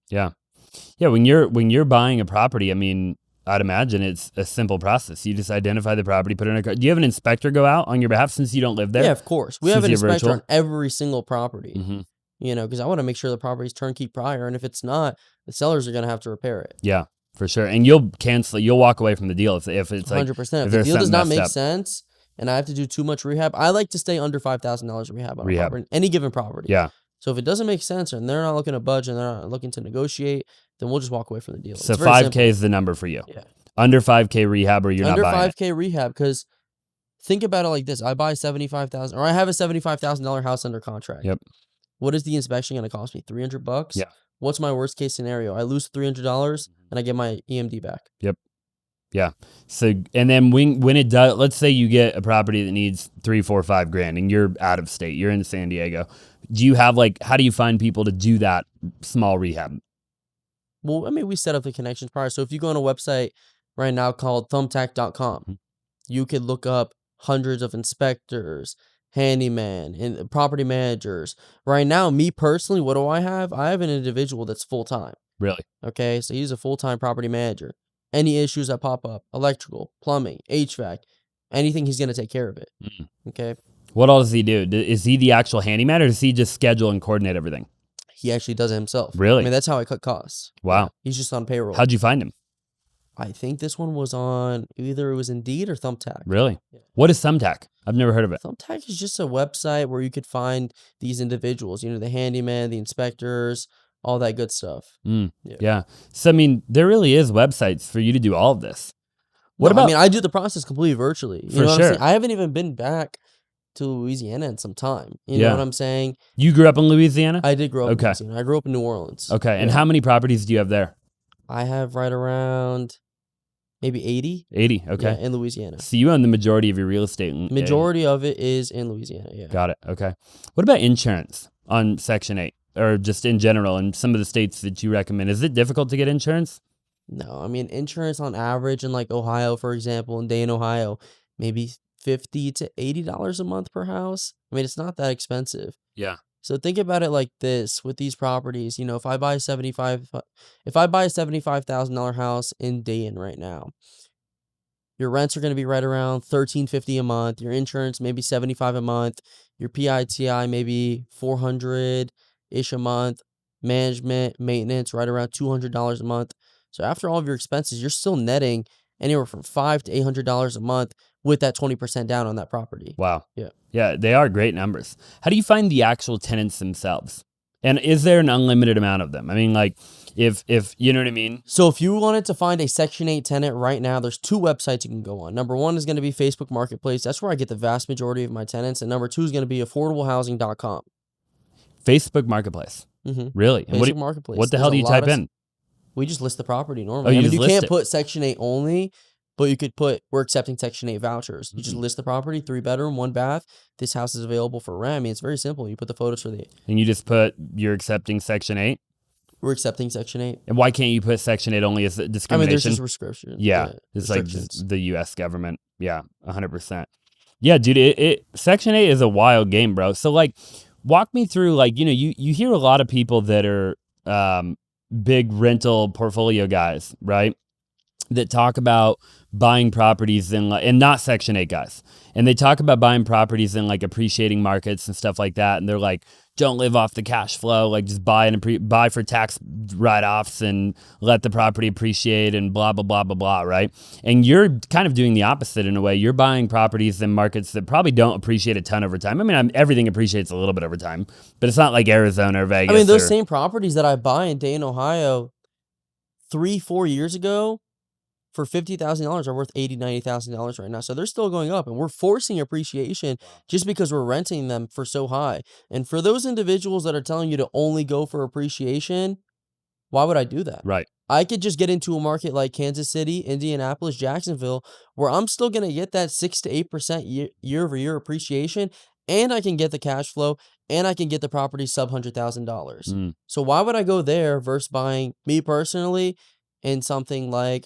Yeah. Yeah. When you're buying a property, I'd imagine it's a simple process. You just identify the property, put it in a car. Do you have an inspector go out on your behalf since you don't live there? Yeah, of course. We have an inspector on every single property. Because I want to make sure the property's turnkey prior. And if it's not, the sellers are going to have to repair it. Yeah, for sure. And you'll walk away from the deal if it's like 100%. If the deal does not make sense and I have to do too much rehab, I like to stay under $5,000 rehab on a property, any given property. Yeah. So if it doesn't make sense and they're not looking to budge and they're not looking to negotiate, then we'll just walk away from the deal. So 5K is the number for you. Yeah. Under 5K rehab or you're under not buying Under 5K rehab, because think about it like this. I buy $75,000 or I have a $75,000 house under contract. Yep. What is the inspection going to cost me? $300? Yeah. What's my worst case scenario? I lose $300 and I get my EMD back. Yep. Yeah. So, and then when it does, let's say you get a property that needs $3, $4, $5 grand and you're out of state, you're in San Diego. Do you have how do you find people to do that small rehab? Well, we set up the connections prior. So if you go on a website right now called thumbtack.com, you could look up hundreds of inspectors, handyman, and property managers. Right now, me personally, what do I have? I have an individual that's full-time. Really? Okay, so he's a full-time property manager. Any issues that pop up, electrical, plumbing, HVAC, anything, he's going to take care of it. Okay? What all does he do? Is he the actual handyman or does he just schedule and coordinate everything? He actually does it himself. Really? That's how I cut costs. Wow. Yeah, he's just on payroll. How'd you find him? I think this one was on either it was Indeed or Thumbtack. Really? Yeah. What is Thumbtack? I've never heard of it. Thumbtack is just a website where you could find these individuals, the handyman, the inspectors, all that good stuff. Yeah. So, there really is websites for you to do all of this. What about? I do the process completely virtually. For sure. I haven't even been back to Louisiana in some time. You know what I'm saying? You grew up in Louisiana? I did grow up in Louisiana. I grew up in New Orleans. Okay. And how many properties do you have there? I have right around maybe 80. 80. Okay. Yeah, in Louisiana. So you own the majority of your real estate. Majority of it is in Louisiana. Yeah. Got it. Okay. What about insurance on Section 8 or just in general in some of the states that you recommend? Is it difficult to get insurance? No, I mean, insurance on average in like Ohio, for example, in Dayton, Ohio, maybe $50 to $80 a month per house. I mean, it's not that expensive. Yeah. So think about it like this with these properties. You know, if I buy a $75,000 house in Dayton right now, your rents are going to be right around $1,350 a month. Your insurance maybe $75 a month. Your PITI maybe $400-ish a month. Management, maintenance, right around $200 a month. So after all of your expenses, you're still netting anywhere from $500 to $800 a month with that 20% down on that property. Wow. Yeah. Yeah, they are great numbers. How do you find the actual tenants themselves? And is there an unlimited amount of them? I mean, like, if you know what I mean? So if you wanted to find a Section 8 tenant right now, there's 2 websites you can go on. Number 1 is going to be Facebook Marketplace. That's where I get the vast majority of my tenants. And number 2 is going to be affordablehousing.com. Facebook Marketplace. Mm-hmm. Really? Facebook Marketplace. What the hell do you type in? We just list the property normally. Oh, I mean, you can't it. put Section 8 only, but you could put, we're accepting Section 8 vouchers. You just list the property, 3-bedroom, 1 bath. This house is available for rent. I mean, it's very simple. You put the photos for the... And you just put, you're accepting Section 8? We're accepting Section 8. And why can't you put Section 8 only as discrimination? I mean, there's just restrictions. Yeah. It's like just the U.S. government. Yeah, 100%. Yeah, dude, Section 8 is a wild game, bro. So, like, walk me through, like, you know, you hear a lot of people that are big rental portfolio guys, right? That talk about buying properties in, like, and not Section 8 guys. And they talk about buying properties in like appreciating markets and stuff like that. And they're like, don't live off the cash flow. Like just buy for tax write-offs and let the property appreciate and blah, blah, blah, blah, blah, right? And you're kind of doing the opposite in a way. You're buying properties in markets that probably don't appreciate a ton over time. I mean, everything appreciates a little bit over time, but it's not like Arizona or Vegas. I mean, those same properties that I buy in Dayton, Ohio 3-4 years ago, for $50,000 are worth $80,000, $90,000 right now. So they're still going up, and we're forcing appreciation just because we're renting them for so high. And for those individuals that are telling you to only go for appreciation, why would I do that? Right. I could just get into a market like Kansas City, Indianapolis, Jacksonville, where I'm still going to get that 6 to 8% year-over-year appreciation, and I can get the cash flow, and I can get the property sub $100,000. So why would I go there versus buying, me personally, in something like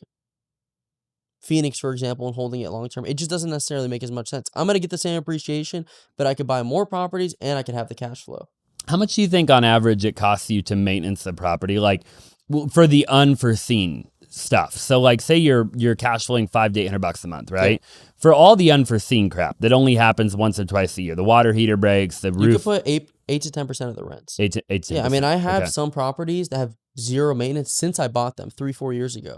Phoenix, for example, and holding it long term? It just doesn't necessarily make as much sense. I'm going to get the same appreciation, but I could buy more properties and I could have the cash flow. How much do you think on average it costs you to maintenance the property? Like for the unforeseen stuff. So like say you're cash flowing $500 to $800 a month, right? Yeah. For all the unforeseen crap that only happens once or twice a year, the water heater breaks, the roof. You could put 8 to 10% of the rents. 8 to 10%. Yeah, I mean, I have some properties that have zero maintenance since I bought them 3-4 years ago.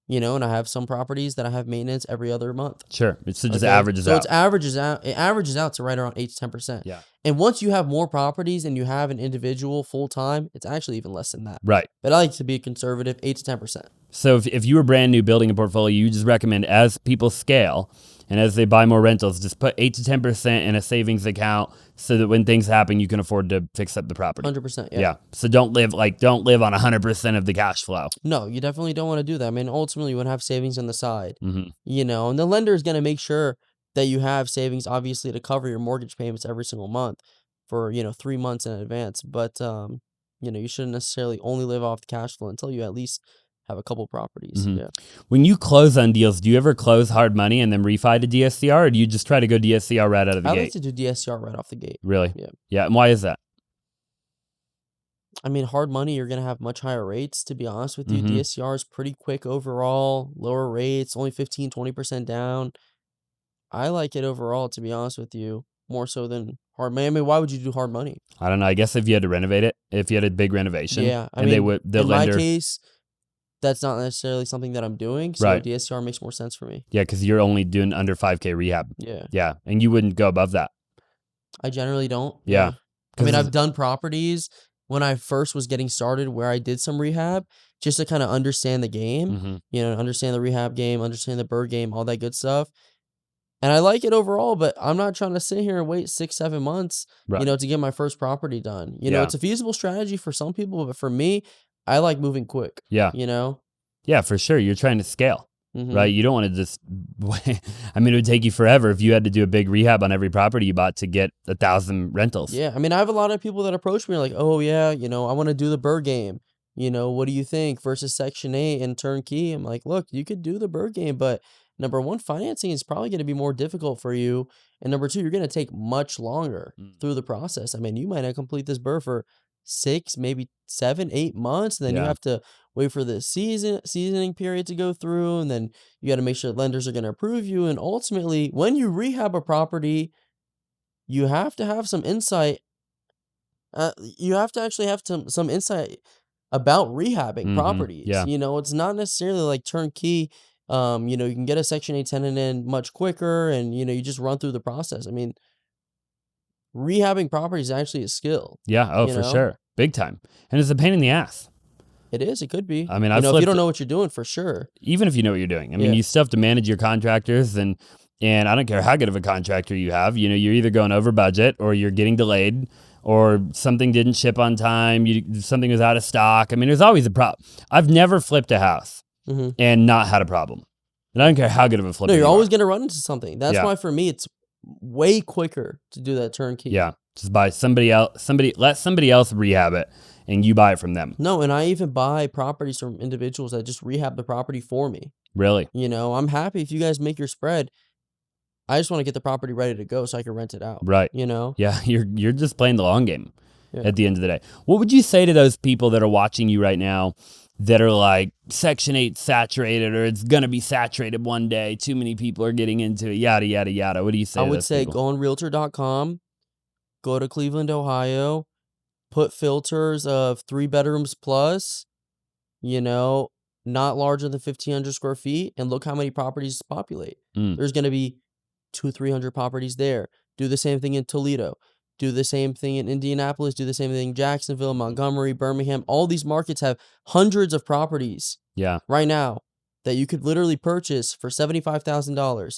You know, and I have some properties that I have maintenance every other month. Sure. So just averages out. So it averages out to right around 8 to 10%. Yeah. And once you have more properties and you have an individual full time, it's actually even less than that. Right. But I like to be conservative, 8 to 10%. So if you were brand new building a portfolio, you just recommend as people scale and as they buy more rentals, just put 8 to 10% in a savings account so that when things happen, you can afford to fix up the property. 100%. Yeah. So don't live on 100% of the cash flow. No, you definitely don't want to do that. I mean, ultimately, you want to have savings on the side. You know, and the lender is going to make sure that you have savings, obviously, to cover your mortgage payments every single month for, 3 months in advance. But, you shouldn't necessarily only live off the cash flow until you at least have a couple properties. Yeah. When you close on deals, do you ever close hard money and then refi to DSCR, or do you just try to go DSCR right out of the gate? I like to do DSCR right off the gate. Really? Yeah. Yeah. And why is that? I mean, hard money, you're going to have much higher rates, to be honest with you. DSCR is pretty quick overall, lower rates, only 15, 20% down. I like it overall, to be honest with you, more so than hard money. I mean, why would you do hard money? I don't know. I guess if you had to renovate it, if you had a big renovation. Yeah. I mean, in my case, that's not necessarily something that I'm doing. So DSCR makes more sense for me. Yeah, because you're only doing under 5K rehab. Yeah. Yeah. And you wouldn't go above that. I generally don't. Yeah. I mean, I've done properties when I first was getting started where I did some rehab just to kind of understand the game, understand the rehab game, understand the bird game, all that good stuff. And I like it overall, but I'm not trying to sit here and wait 6-7 months, Right. to get my first property done. Yeah. It's a feasible strategy for some people, but for me, I like moving quick. Yeah. Yeah, for sure. You're trying to scale, Mm-hmm. right? You don't want to just, I mean, it would take you forever if you had to do a big rehab on every property you bought to get 1,000 rentals. Yeah, I mean, I have a lot of people that approach me like, oh yeah, I want to do the Bird game. What do you think versus Section 8 and turnkey? I'm like, look, you could do the Bird game, but number one, financing is probably going to be more difficult for you. And number two, you're going to take much longer through the process. I mean, you might not complete this Bird for 6, maybe 7, 8 months. And then you Yeah. have to wait for the seasoning period to go through. And then you got to make sure lenders are going to approve you. And ultimately, when you rehab a property, you have to have some insight. You have to actually have some insight about rehabbing properties. Yeah. It's not necessarily like turnkey. You can get a Section 8 tenant in much quicker, and you just run through the process. I mean, rehabbing properties is actually a skill. Yeah. Oh, for sure. Big time. And it's a pain in the ass. It is. It could be. I mean, if you don't know what you're doing, for sure. Even if you know what you're doing. I mean, you still have to manage your contractors, and I don't care how good of a contractor you have. You're either going over budget, or you're getting delayed, or something didn't ship on time. Something was out of stock. I mean, there's always a problem. I've never flipped a house and not had a problem. And I don't care how good of a flip. No, you're always going to run into something. That's Yeah. why for me, it's way quicker to do that turnkey. Yeah. Just buy let somebody else rehab it, and you buy it from them. No, and I even buy properties from individuals that just rehab the property for me. Really? I'm happy if you guys make your spread. I just want to get the property ready to go so I can rent it out. Right. Yeah, you're just playing the long game at the end of the day. What would you say to those people that are watching you right now that are like, Section 8 saturated, or it's going to be saturated one day, too many people are getting into it, yada, yada, yada? What do you say I to would those say people? go on Realtor.com, go to Cleveland, Ohio, put filters of 3 bedrooms plus, not larger than 1,500 square feet, and look how many properties populate. There's going to be 200-300 properties there. Do the same thing in Toledo. Do the same thing in Indianapolis. Do the same thing in Jacksonville, Montgomery, Birmingham. All these markets have hundreds of properties right now that you could literally purchase for $75,000,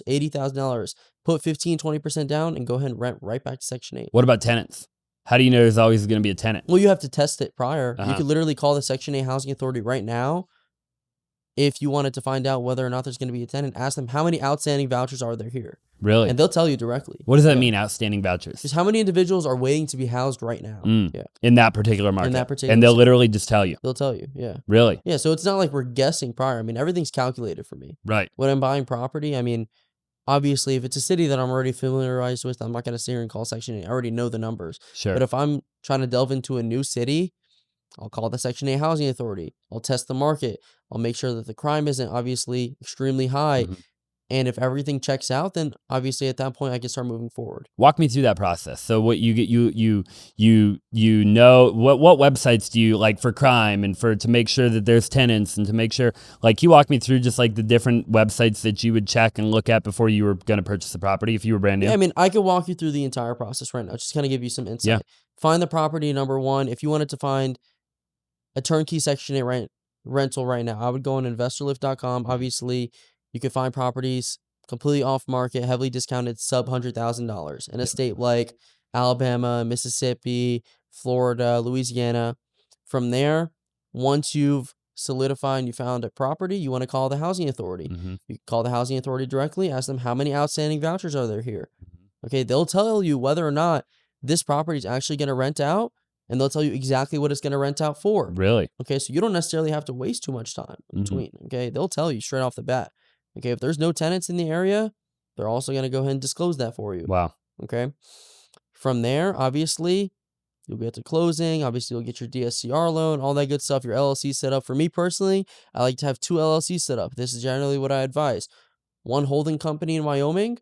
$80,000, put 15-20% down, and go ahead and rent right back to Section 8. What about tenants? How do you know there's always going to be a tenant? Well, you have to test it prior. You could literally call the Section 8 Housing Authority right now. If you wanted to find out whether or not there's going to be a tenant, ask them how many outstanding vouchers are there here. Really? And they'll tell you directly. What does that mean, outstanding vouchers? Just how many individuals are waiting to be housed right now. Yeah. In that particular market. In that particular And they'll city. literally just tell you. They'll tell you, yeah. Really? Yeah, so it's not like we're guessing prior. I mean, everything's calculated for me. Right. When I'm buying property, I mean, obviously, if it's a city that I'm already familiarized with, I'm not going to sit here and call Section 8. I already know the numbers. Sure. But if I'm trying to delve into a new city, I'll call the Section 8 Housing Authority. I'll test the market. I'll make sure that the crime isn't obviously extremely high. And if everything checks out, then obviously at that point I can start moving forward. Walk me through that process. So what you get, you know, what websites do you like for crime and to make sure that there's tenants, and to make sure, like, you walk me through just like the different websites that you would check and look at before you were going to purchase the property if you were brand new? Yeah, I mean, I could walk you through the entire process right now. Just kind of give you some insight. Yeah. Find the property, number one. If you wanted to find a turnkey Section 8 rental right now, I would go on investorlift.com. Obviously, you could find properties completely off market, heavily discounted, sub $100,000 in a state like Alabama, Mississippi, Florida, Louisiana. From there, once you've solidified and you found a property, you want to call the housing authority. You call the housing authority directly, ask them how many outstanding vouchers are there here. Okay, they'll tell you whether or not this property is actually going to rent out, and they'll tell you exactly what it's going to rent out for. Really? Okay, so you don't necessarily have to waste too much time in between. Okay, they'll tell you straight off the bat. Okay, if there's no tenants in the area, they're also going to go ahead and disclose that for you. Wow. Okay. From there, obviously, you'll get to closing. Obviously, you'll get your DSCR loan, all that good stuff, your LLC set up. For me personally, I like to have 2 LLCs set up. This is generally what I advise. One holding company in Wyoming,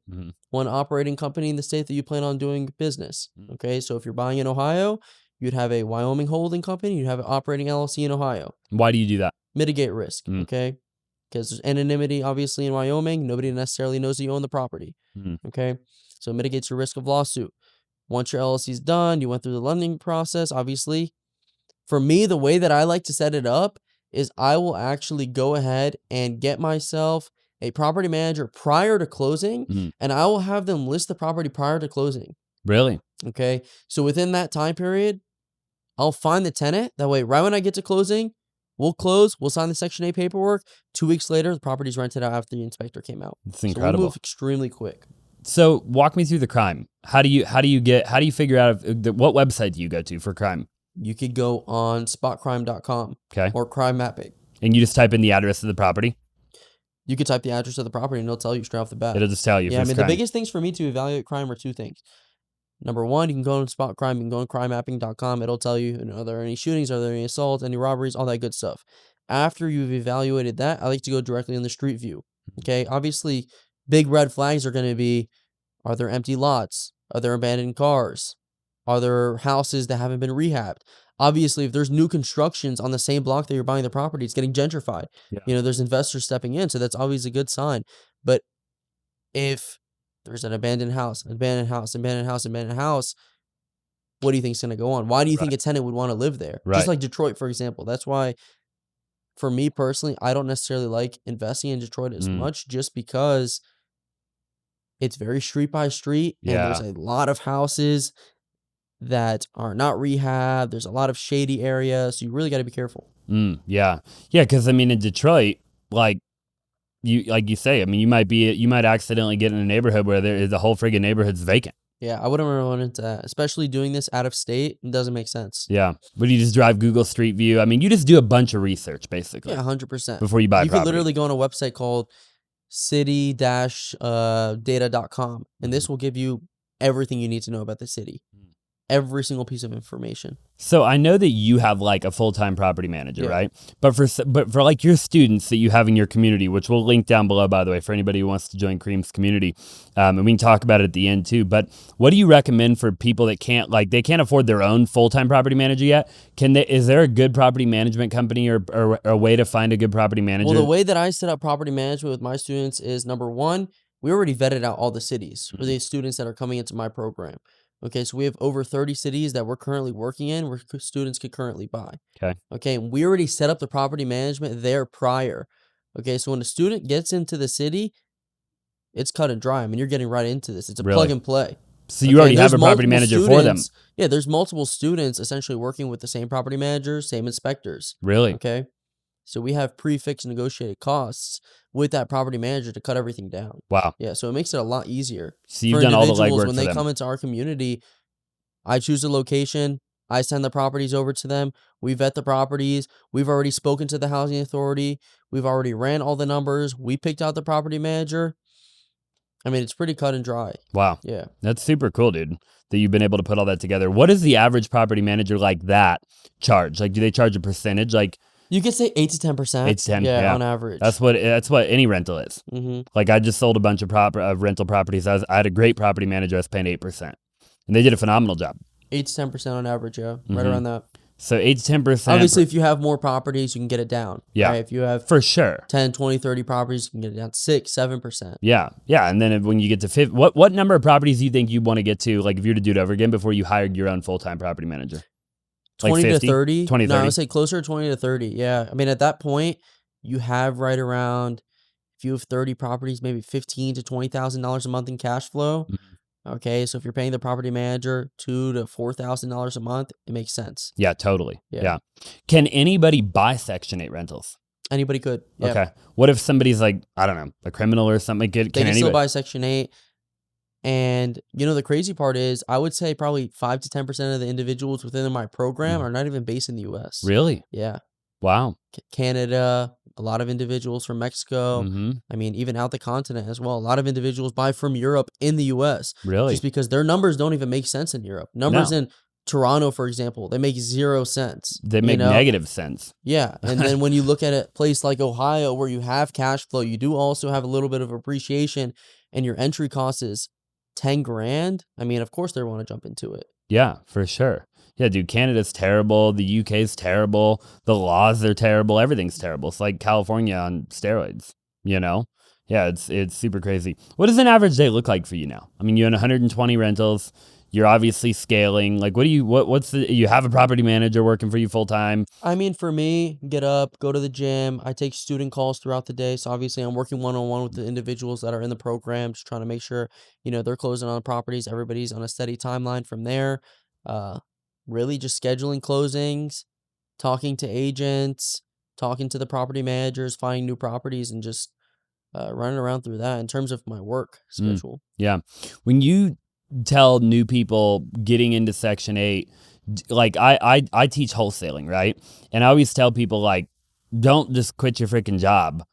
one operating company in the state that you plan on doing business. Okay, so if you're buying in Ohio, you'd have a Wyoming holding company, you'd have an operating LLC in Ohio. Why do you do that? Mitigate risk, okay? Because there's anonymity, obviously, in Wyoming. Nobody necessarily knows that you own the property, okay? So it mitigates your risk of lawsuit. Once your LLC's done, you went through the lending process, obviously. For me, the way that I like to set it up is I will actually go ahead and get myself a property manager prior to closing, and I will have them list the property prior to closing. Really? Okay. So within that time period, I'll find the tenant. That way, right when I get to closing, we'll close, we'll sign the Section 8 paperwork. 2 weeks later, the property's rented out after the inspector came out. It's incredible. So we'll move extremely quick. So walk me through the crime. How do you figure out what website do you go to for crime? You could go on spotcrime.com or crime mapping. And you just type in the address of the property? You could type the address of the property and it'll tell you straight off the bat. It'll just tell you. Yeah, I mean, the biggest things for me to evaluate crime are 2 things. Number 1, you can go on Spot Crime, you can go on crimemapping.com. It'll tell you, are there any shootings, are there any assaults, any robberies, all that good stuff. After you've evaluated that, I like to go directly on the street view. Okay, obviously, big red flags are going to be, are there empty lots? Are there abandoned cars? Are there houses that haven't been rehabbed? Obviously, if there's new constructions on the same block that you're buying the property, it's getting gentrified. Yeah. There's investors stepping in, so that's always a good sign. But if there's an abandoned house, what do you think is going to go on? Why do you think a tenant would want to live there? Just like Detroit, for example. That's why, for me personally, I don't necessarily like investing in Detroit as much, just because it's very street by street, and there's a lot of houses that are not rehabbed. There's a lot of shady areas, so you really got to be careful. Yeah, because in Detroit, you say, you might accidentally get in a neighborhood where the whole friggin' neighborhood's vacant. Yeah, I wouldn't run into that, especially doing this out of state. It doesn't make sense. Yeah, but you just drive Google Street View. You just do a bunch of research, basically. Yeah, 100%. Before you buy property. You could literally go on a website called city-data.com, and this will give you everything you need to know about the city. Every single piece of information. So I know that you have a full-time property manager, right? But for your students that you have in your community, which we'll link down below, by the way, for anybody who wants to join Karim's community, and we can talk about it at the end too. But what do you recommend for people that can't afford their own full-time property manager yet? Is there a good property management company or a way to find a good property manager? Well, the way that I set up property management with my students is, number 1, we already vetted out all the cities for the students that are coming into my program. Okay, so we have over 30 cities that we're currently working in where students could currently buy. Okay, and we already set up the property management there prior. Okay, so when a student gets into the city, it's cut and dry. You're getting right into this. It's a plug and play. So you already have a property manager for them. Yeah, there's multiple students essentially working with the same property managers, same inspectors. Really? Okay, so we have prefixed negotiated costs with that property manager to cut everything down. Wow. Yeah, so it makes it a lot easier. So you've done all the legwork when they come into our community. I choose a location. I send the properties over to them. We vet the properties. We've already spoken to the housing authority. We've already ran all the numbers. We picked out the property manager. It's pretty cut and dry. Wow. Yeah. That's super cool, dude, that you've been able to put all that together. What does the average property manager like that charge? Do they charge a percentage? You could say 8 to 10%. 8 to 10, yeah, on average. That's what any rental is. I just sold a bunch of rental properties. I had a great property manager. I was paying 8%, and they did a phenomenal job. 8 to 10% on average, right around that. So 8 to 10%. Obviously, if you have more properties, you can get it down. Yeah, right? If you have for sure 10, 20, 30 properties, you can get it down to 6, 7%. Yeah, and then when you get to 50, what number of properties do you think you want to get to? If you were to do it over again before you hired your own full-time property manager? 20 to 30. 20 to 30? No, I would say closer to 20 to 30. Yeah. At that point, you have right around, if you have 30 properties, maybe $15,000 to $20,000 a month in cash flow. Okay. So if you're paying the property manager $2,000 to $4,000 a month, it makes sense. Yeah, totally. Yeah. Can anybody buy Section 8 rentals? Anybody could. Yeah. Okay. What if somebody's a criminal or something? They can still buy Section 8. And, the crazy part is, I would say probably 5 to 10% of the individuals within my program are not even based in the U.S. Really? Yeah. Wow. Canada, a lot of individuals from Mexico. Even out the continent as well. A lot of individuals buy from Europe in the U.S. Really? Just because their numbers don't even make sense in Europe. Numbers in Toronto, for example, they make 0 sense. They make negative sense. Yeah. And then when you look at a place like Ohio where you have cash flow, you do also have a little bit of appreciation, and your entry cost is $10,000. Of course they want to jump into it. Yeah, for sure. Yeah, dude, Canada's terrible. The UK's terrible. The laws are terrible. Everything's terrible. It's like California on steroids, Yeah, it's super crazy. What does an average day look like for you now? You own 120 rentals. You're obviously scaling. Like, you have a property manager working for you full time? I mean, for me, get up, go to the gym. I take student calls throughout the day. So obviously I'm working one-on-one with the individuals that are in the program, just trying to make sure, they're closing on properties. Everybody's on a steady timeline from there. Uh, really just scheduling closings, talking to agents, talking to the property managers, finding new properties, and just running around through that in terms of my work schedule. Yeah. When you tell new people getting into Section 8, like I teach wholesaling, right? And I always tell people, like, don't just quit your freaking job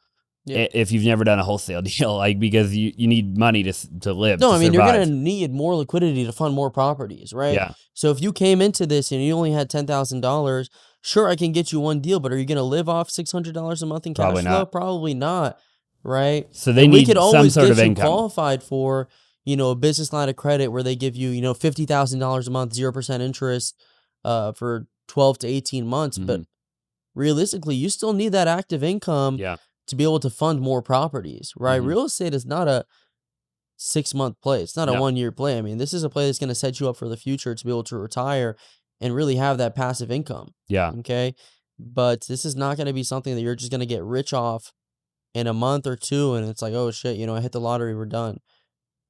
if you've never done a wholesale deal, like, because you need money to live. No, to I mean, survive. you're going to need more liquidity to fund more properties, right? Yeah. So if you came into this and you only had $10,000, sure, I can get you one deal, but are you going to live off $600 a month in cash Probably flow? not. Probably not, right? So they And need we could some always sort get of you income. qualified for, a business line of credit where they give you, $50,000 a month, 0% interest for 12 to 18 months. But realistically, you still need that active income to be able to fund more properties, right? Real estate is not a 6-month play. It's not a 1-year play. I mean, this is a play that's going to set you up for the future to be able to retire and really have that passive income. Yeah. Okay. But this is not going to be something that you're just going to get rich off in a month or two. And it's like, oh shit, I hit the lottery. We're done.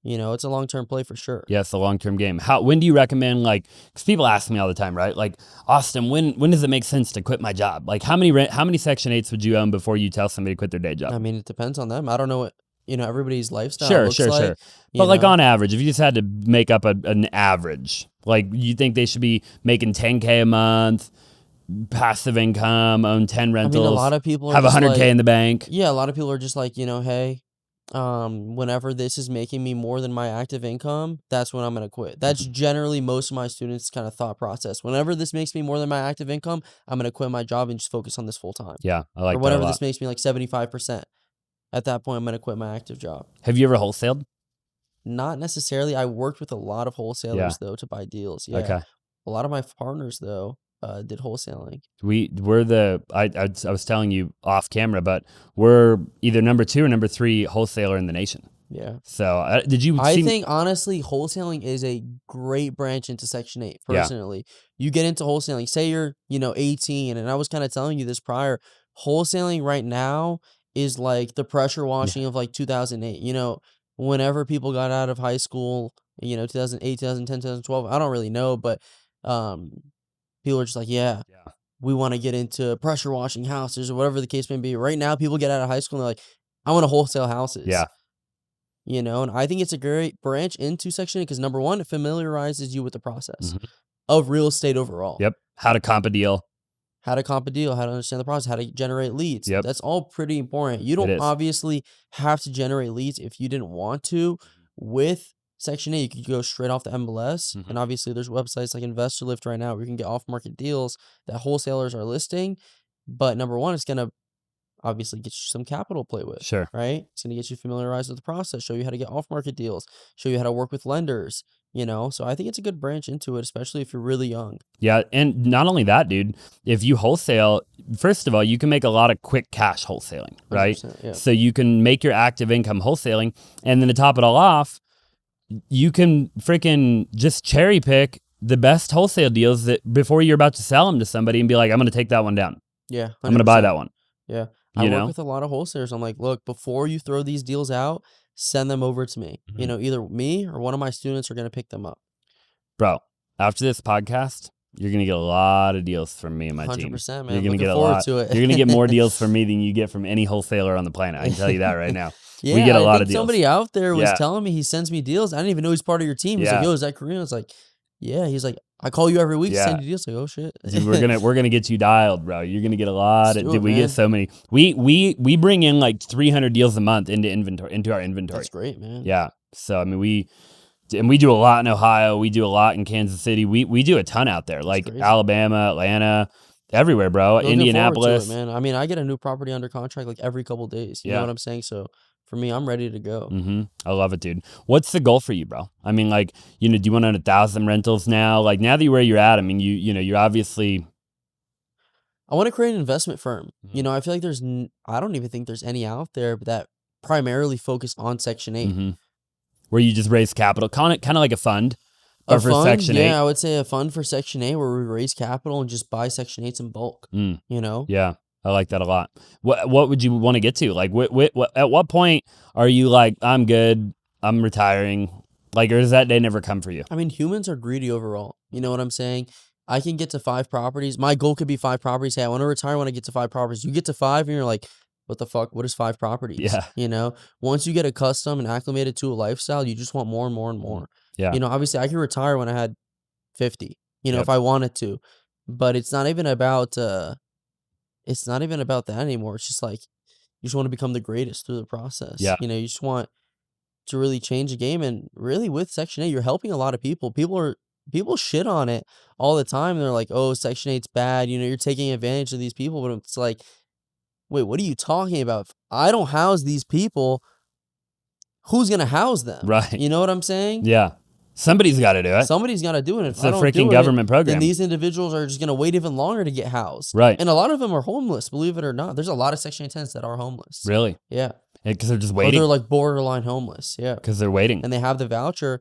It's a long-term play for sure. Yeah, it's a long-term game. When do you recommend, like, because people ask me all the time, right? Like, Austin, when does it make sense to quit my job? Like, how many Section 8s would you own before you tell somebody to quit their day job? I mean, it depends on them. I don't know what, everybody's lifestyle looks like. Sure. But like on average, if you just had to make up an average, like, you think they should be making $10K a month, passive income, own 10 rentals, I mean, a lot of people have are just $100K like, in the bank. Yeah, a lot of people are just like, hey, whenever this is making me more than my active income, that's when I'm going to quit. That's generally most of my students' kind of thought process. Whenever this makes me more than my active income, I'm going to quit my job and just focus on this full time. Yeah, I like that a lot. Or whenever this makes me like 75%, at that point, I'm going to quit my active job. Have you ever wholesaled? Not necessarily. I worked with a lot of wholesalers, though, to buy deals. Yeah. Okay. A lot of my partners, though, did wholesaling. I was telling you off camera, but we're either number 2 or number 3 wholesaler in the nation. Yeah. So I think honestly, wholesaling is a great branch into Section 8. Personally, you get into wholesaling. Say you're 18, and I was kind of telling you this prior. Wholesaling right now is like the pressure washing of like 2008. Whenever people got out of high school, 2008, 2010, 2012. I don't really know, but people are just like, we want to get into pressure washing houses or whatever the case may be. Right now, people get out of high school and they're like, I want to wholesale houses. Yeah. And I think it's a great branch into Section 8 because number one, it familiarizes you with the process of real estate overall. Yep. How to comp a deal. How to comp a deal, how to understand the process, how to generate leads. Yep. That's all pretty important. You don't obviously have to generate leads if you didn't want to. With Section 8, you could go straight off the MLS. And obviously, there's websites like Investor Lift right now where you can get off-market deals that wholesalers are listing. But number one, it's going to obviously get you some capital to play with. Sure. Right? It's going to get you familiarized with the process, show you how to get off-market deals, show you how to work with lenders. So I think it's a good branch into it, especially if you're really young. Yeah, and not only that, dude, if you wholesale, first of all, you can make a lot of quick cash wholesaling, right? Yeah. So you can make your active income wholesaling, and then to top it all off, you can freaking just cherry pick the best wholesale deals that before you're about to sell them to somebody and be like, I'm going to take that one down. Yeah, 100%. I'm going to buy that one. Yeah. I work with a lot of wholesalers. I'm like, look, before you throw these deals out, send them over to me. Either me or one of my students are going to pick them up. Bro, after this podcast, you're going to get a lot of deals from me and my 100%, team. 100%, man. You're going to get a lot. You're going to get more deals from me than you get from any wholesaler on the planet. I can tell you that right now. Yeah, we get a lot of deals. Somebody out there was telling me he sends me deals. I didn't even know he's part of your team. He's like, yo, is that Karim? I was like, yeah. He's like, I call you every week to send you deals. Like, oh shit. Dude, we're gonna get you dialed, bro. You're gonna get a lot of. Dude, we get so many. We bring in like 300 deals a month into our inventory. That's great, man. Yeah. So I mean, we do a lot in Ohio. We do a lot in Kansas City. We do a ton out there, like Alabama, Atlanta, everywhere, bro. Looking Indianapolis, forward to it, man. I mean, I get a new property under contract like every couple days. You know what I'm saying? So for me, I'm ready to go. I love it, dude. What's the goal for you, bro? I mean, like, do you want 1,000 rentals now? Like, now that you're where you're at, I mean, you're obviously. I want to create an investment firm. I feel like I don't even think there's any out there that primarily focus on Section 8. Where you just raise capital, kind of like a fund. Or for Section 8? Yeah, I would say a fund for Section 8 where we raise capital and just buy Section 8s in bulk, you know? Yeah, I like that a lot. What would you want to get to? Like, at what point are you like, I'm good, I'm retiring? Like, or does that day never come for you? I mean, humans are greedy overall. You know what I'm saying? I can get to 5 properties. My goal could be 5 properties. Hey, I want to retire when I get to 5 properties. You get to 5 and you're like, what the fuck? What is 5 properties? Yeah. You know, once you get accustomed and acclimated to a lifestyle, you just want more and more and more. Yeah. You know, obviously I could retire when I had 50, you know, Yep. if I wanted to, but it's not even about that anymore. It's just like, you just want to become the greatest through the process. Yeah. You know, you just want to really change the game. And really with Section 8, you're helping a lot of people. People shit on it all the time. They're like, oh, Section 8's bad. You know, you're taking advantage of these people. But it's like, wait, what are you talking about? If I don't house these people, who's going to house them? Right. You know what I'm saying? Yeah. Somebody's got to do it. Somebody's got to do it. If It's I a don't freaking do government it, program. then these individuals are just going to wait even longer to get housed. Right. And a lot of them are homeless, believe it or not. There's a lot of Section 8 tenants that are homeless. Really? Yeah. Because they're just Or waiting. they're like borderline homeless. Yeah. Because they're waiting. And they have the voucher.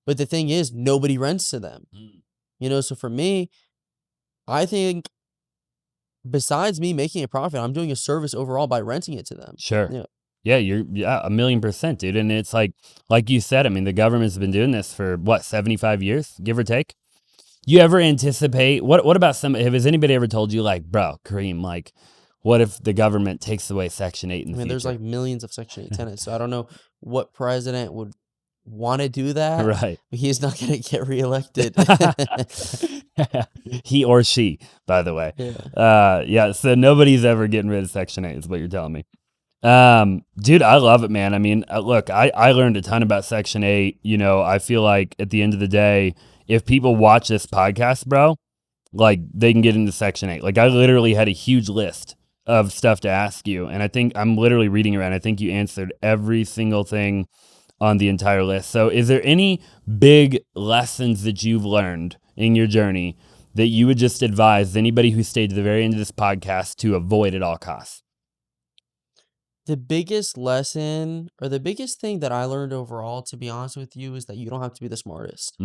But the thing is, nobody rents to them. You know, so for me, I think besides me making a profit, I'm doing a service overall by renting it to them. Sure. Yeah. Yeah, you're 1,000,000%, dude. And it's like you said, I mean, the government's been doing this for what, 75 years, give or take? You ever anticipate what about has anybody ever told you like, bro, Kareem, like, what if the government takes away Section 8 in the future? There's like millions of Section 8 tenants. So I don't know what president would want to do that. Right. But he's not going to get reelected. He or she, by the way. Yeah. So nobody's ever getting rid of Section 8 is what you're telling me. Dude, I love it, man. I mean, look, I learned a ton about Section 8. You know, I feel like at the end of the day, if people watch this podcast, bro, like they can get into Section 8. Like I literally had a huge list of stuff to ask you. And I think I'm literally reading around. I think you answered every single thing on the entire list. So is there any big lessons that you've learned in your journey that you would just advise anybody who stayed to the very end of this podcast to avoid at all costs? The biggest lesson or the biggest thing that I learned overall, to be honest with you, is that you don't have to be the smartest.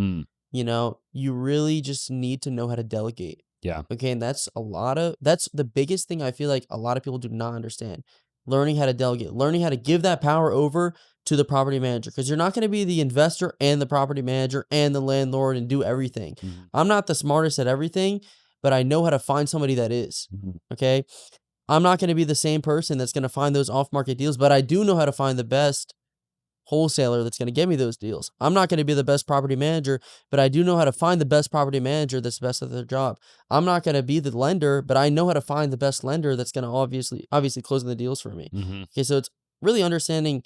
You know, you really just need to know how to delegate. Yeah. Okay. And that's the biggest thing I feel like a lot of people do not understand. Learning how to delegate, learning how to give that power over to the property manager, because you're not going to be the investor and the property manager and the landlord and do everything. I'm not the smartest at everything, but I know how to find somebody that is. Okay. I'm not going to be the same person that's going to find those off-market deals, but I do know how to find the best wholesaler that's going to get me those deals. I'm not going to be the best property manager, but I do know how to find the best property manager that's best at their job. I'm not going to be the lender, but I know how to find the best lender that's going to obviously closing the deals for me. Okay, so it's really understanding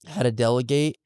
how to delegate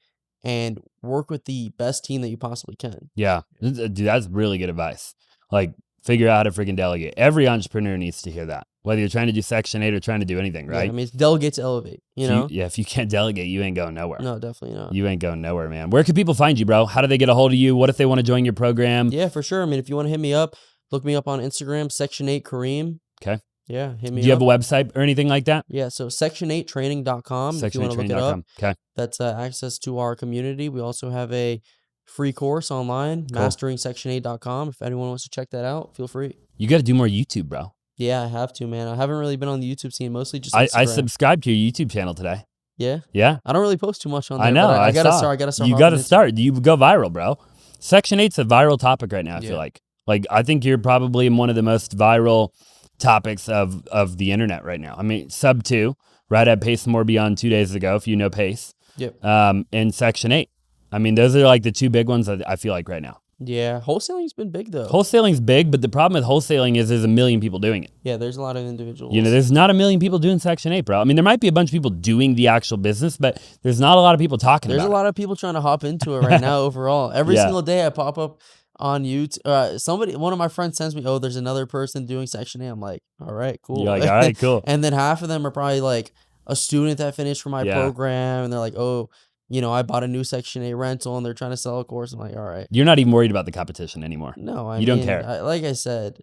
and work with the best team that you possibly can. Yeah, dude, that's really good advice. Like, figure out how to freaking delegate. Every entrepreneur needs to hear that, whether you're trying to do Section 8 or trying to do anything, right? Yeah, I mean, it's delegate to elevate, you know? If you can't delegate, you ain't going nowhere. No, definitely not. You ain't going nowhere, man. Where can people find you, bro? How do they get a hold of you? What if they want to join your program? Yeah, for sure. I mean, if you want to hit me up, look me up on Instagram, Section 8 Kareem. Okay. Yeah, hit me up. Do you have a website or anything like that? Yeah, so section8training.com if you want to look it up. Okay. That's access to our community. We also have a free course online, Cool. masteringsection8.com. If anyone wants to check that out, feel free. You got to do more YouTube, bro. Yeah, I have to, man. I haven't really been on the YouTube scene, mostly just Instagram. I subscribed to your YouTube channel today. Yeah? Yeah. I don't really post too much on there. I know. But I gotta saw. start. I gotta start. You got to start. You go viral, bro. Section 8's a viral topic right now, I feel like. Like, I think you're probably in one of the most viral topics of the internet right now. I mean, Sub 2, right at Pace More Beyond 2 days ago, if you know Pace. Yep. And Section 8. I mean, those are like the two big ones that I feel like right now. Yeah, wholesaling's been big though. Wholesaling's big, but the problem with wholesaling is there's a million people doing it. Yeah, there's a lot of individuals. You know, there's not a million people doing Section 8, bro. I mean, there might be a bunch of people doing the actual business, but there's not a lot of people talking There's about it. a lot of people trying to hop into it right now overall. Every Yeah. single day I pop up on YouTube. One of my friends sends me, oh, there's another person doing Section 8. I'm like, all right, cool. You're like, all right, cool. And then half of them are probably like a student that finished for my program. And they're like, oh, you know, I bought a new Section 8 rental and they're trying to sell a course. I'm like, all right. You're not even worried about the competition anymore. No, You don't care. Like I said,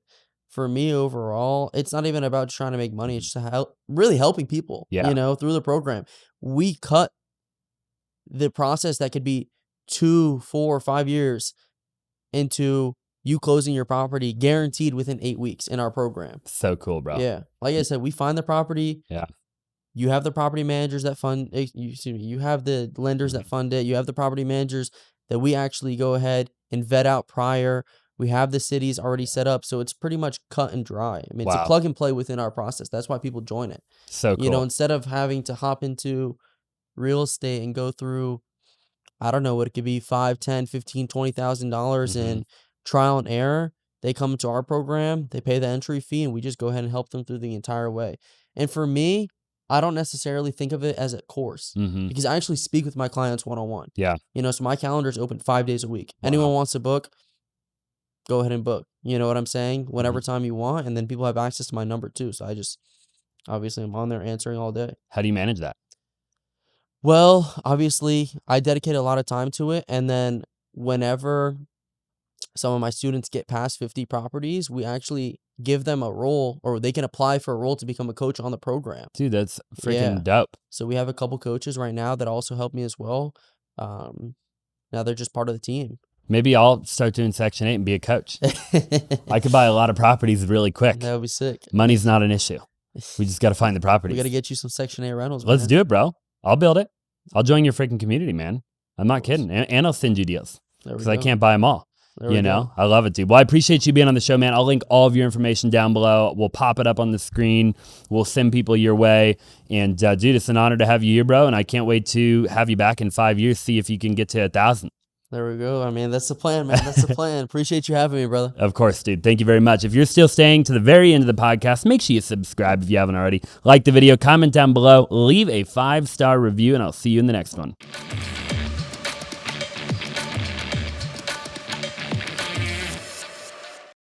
for me overall, it's not even about trying to make money. It's just really helping people, Yeah. you know, through the program. We cut the process that could be 2, 4, 5 years into you closing your property guaranteed within 8 weeks in our program. So cool, bro. Yeah. Like I said, we find the property. Yeah. You have the property managers that fund you have the lenders that fund it. You have the property managers that we actually go ahead and vet out prior. We have the cities already set up, so it's pretty much cut and dry. I mean, it's a plug and play within our process. That's why people join it. So cool. You know, instead of having to hop into real estate and go through, I don't know what it could be, $5, $10, $15, $20,000 in trial and error. They come to our program, they pay the entry fee, and we just go ahead and help them through the entire way. And for me, I don't necessarily think of it as a course because I actually speak with my clients one-on-one. Yeah. You know, so my calendar is open 5 days a week. Anyone wants to book, go ahead and book. You know what I'm saying? Whenever time you want. And then people have access to my number too. So obviously I'm on there answering all day. How do you manage that? Well, obviously I dedicate a lot of time to it. And then whenever some of my students get past 50 properties, we actually give them a role, or they can apply for a role to become a coach on the program. Dude, that's freaking dope. So we have a couple coaches right now that also help me as well. Now they're just part of the team. Maybe I'll start doing Section 8 and be a coach. I could buy a lot of properties really quick. That would be sick. Money's not an issue. We just got to find the properties. We got to get you some Section 8 rentals. Let's do it, bro. I'll build it. I'll join your freaking community, man. I'm not kidding. And I'll send you deals because I can't buy them all. You know, I love it, dude. Well, I appreciate you being on the show, man. I'll link all of your information down below. We'll pop it up on the screen. We'll send people your way. And dude, it's an honor to have you here, bro. And I can't wait to have you back in 5 years, see if you can get to 1,000. There we go. I mean, that's the plan, man. That's the plan. Appreciate you having me, brother. Of course, dude. Thank you very much. If you're still staying to the very end of the podcast, make sure you subscribe if you haven't already. Like the video, comment down below, leave a 5-star review, and I'll see you in the next one.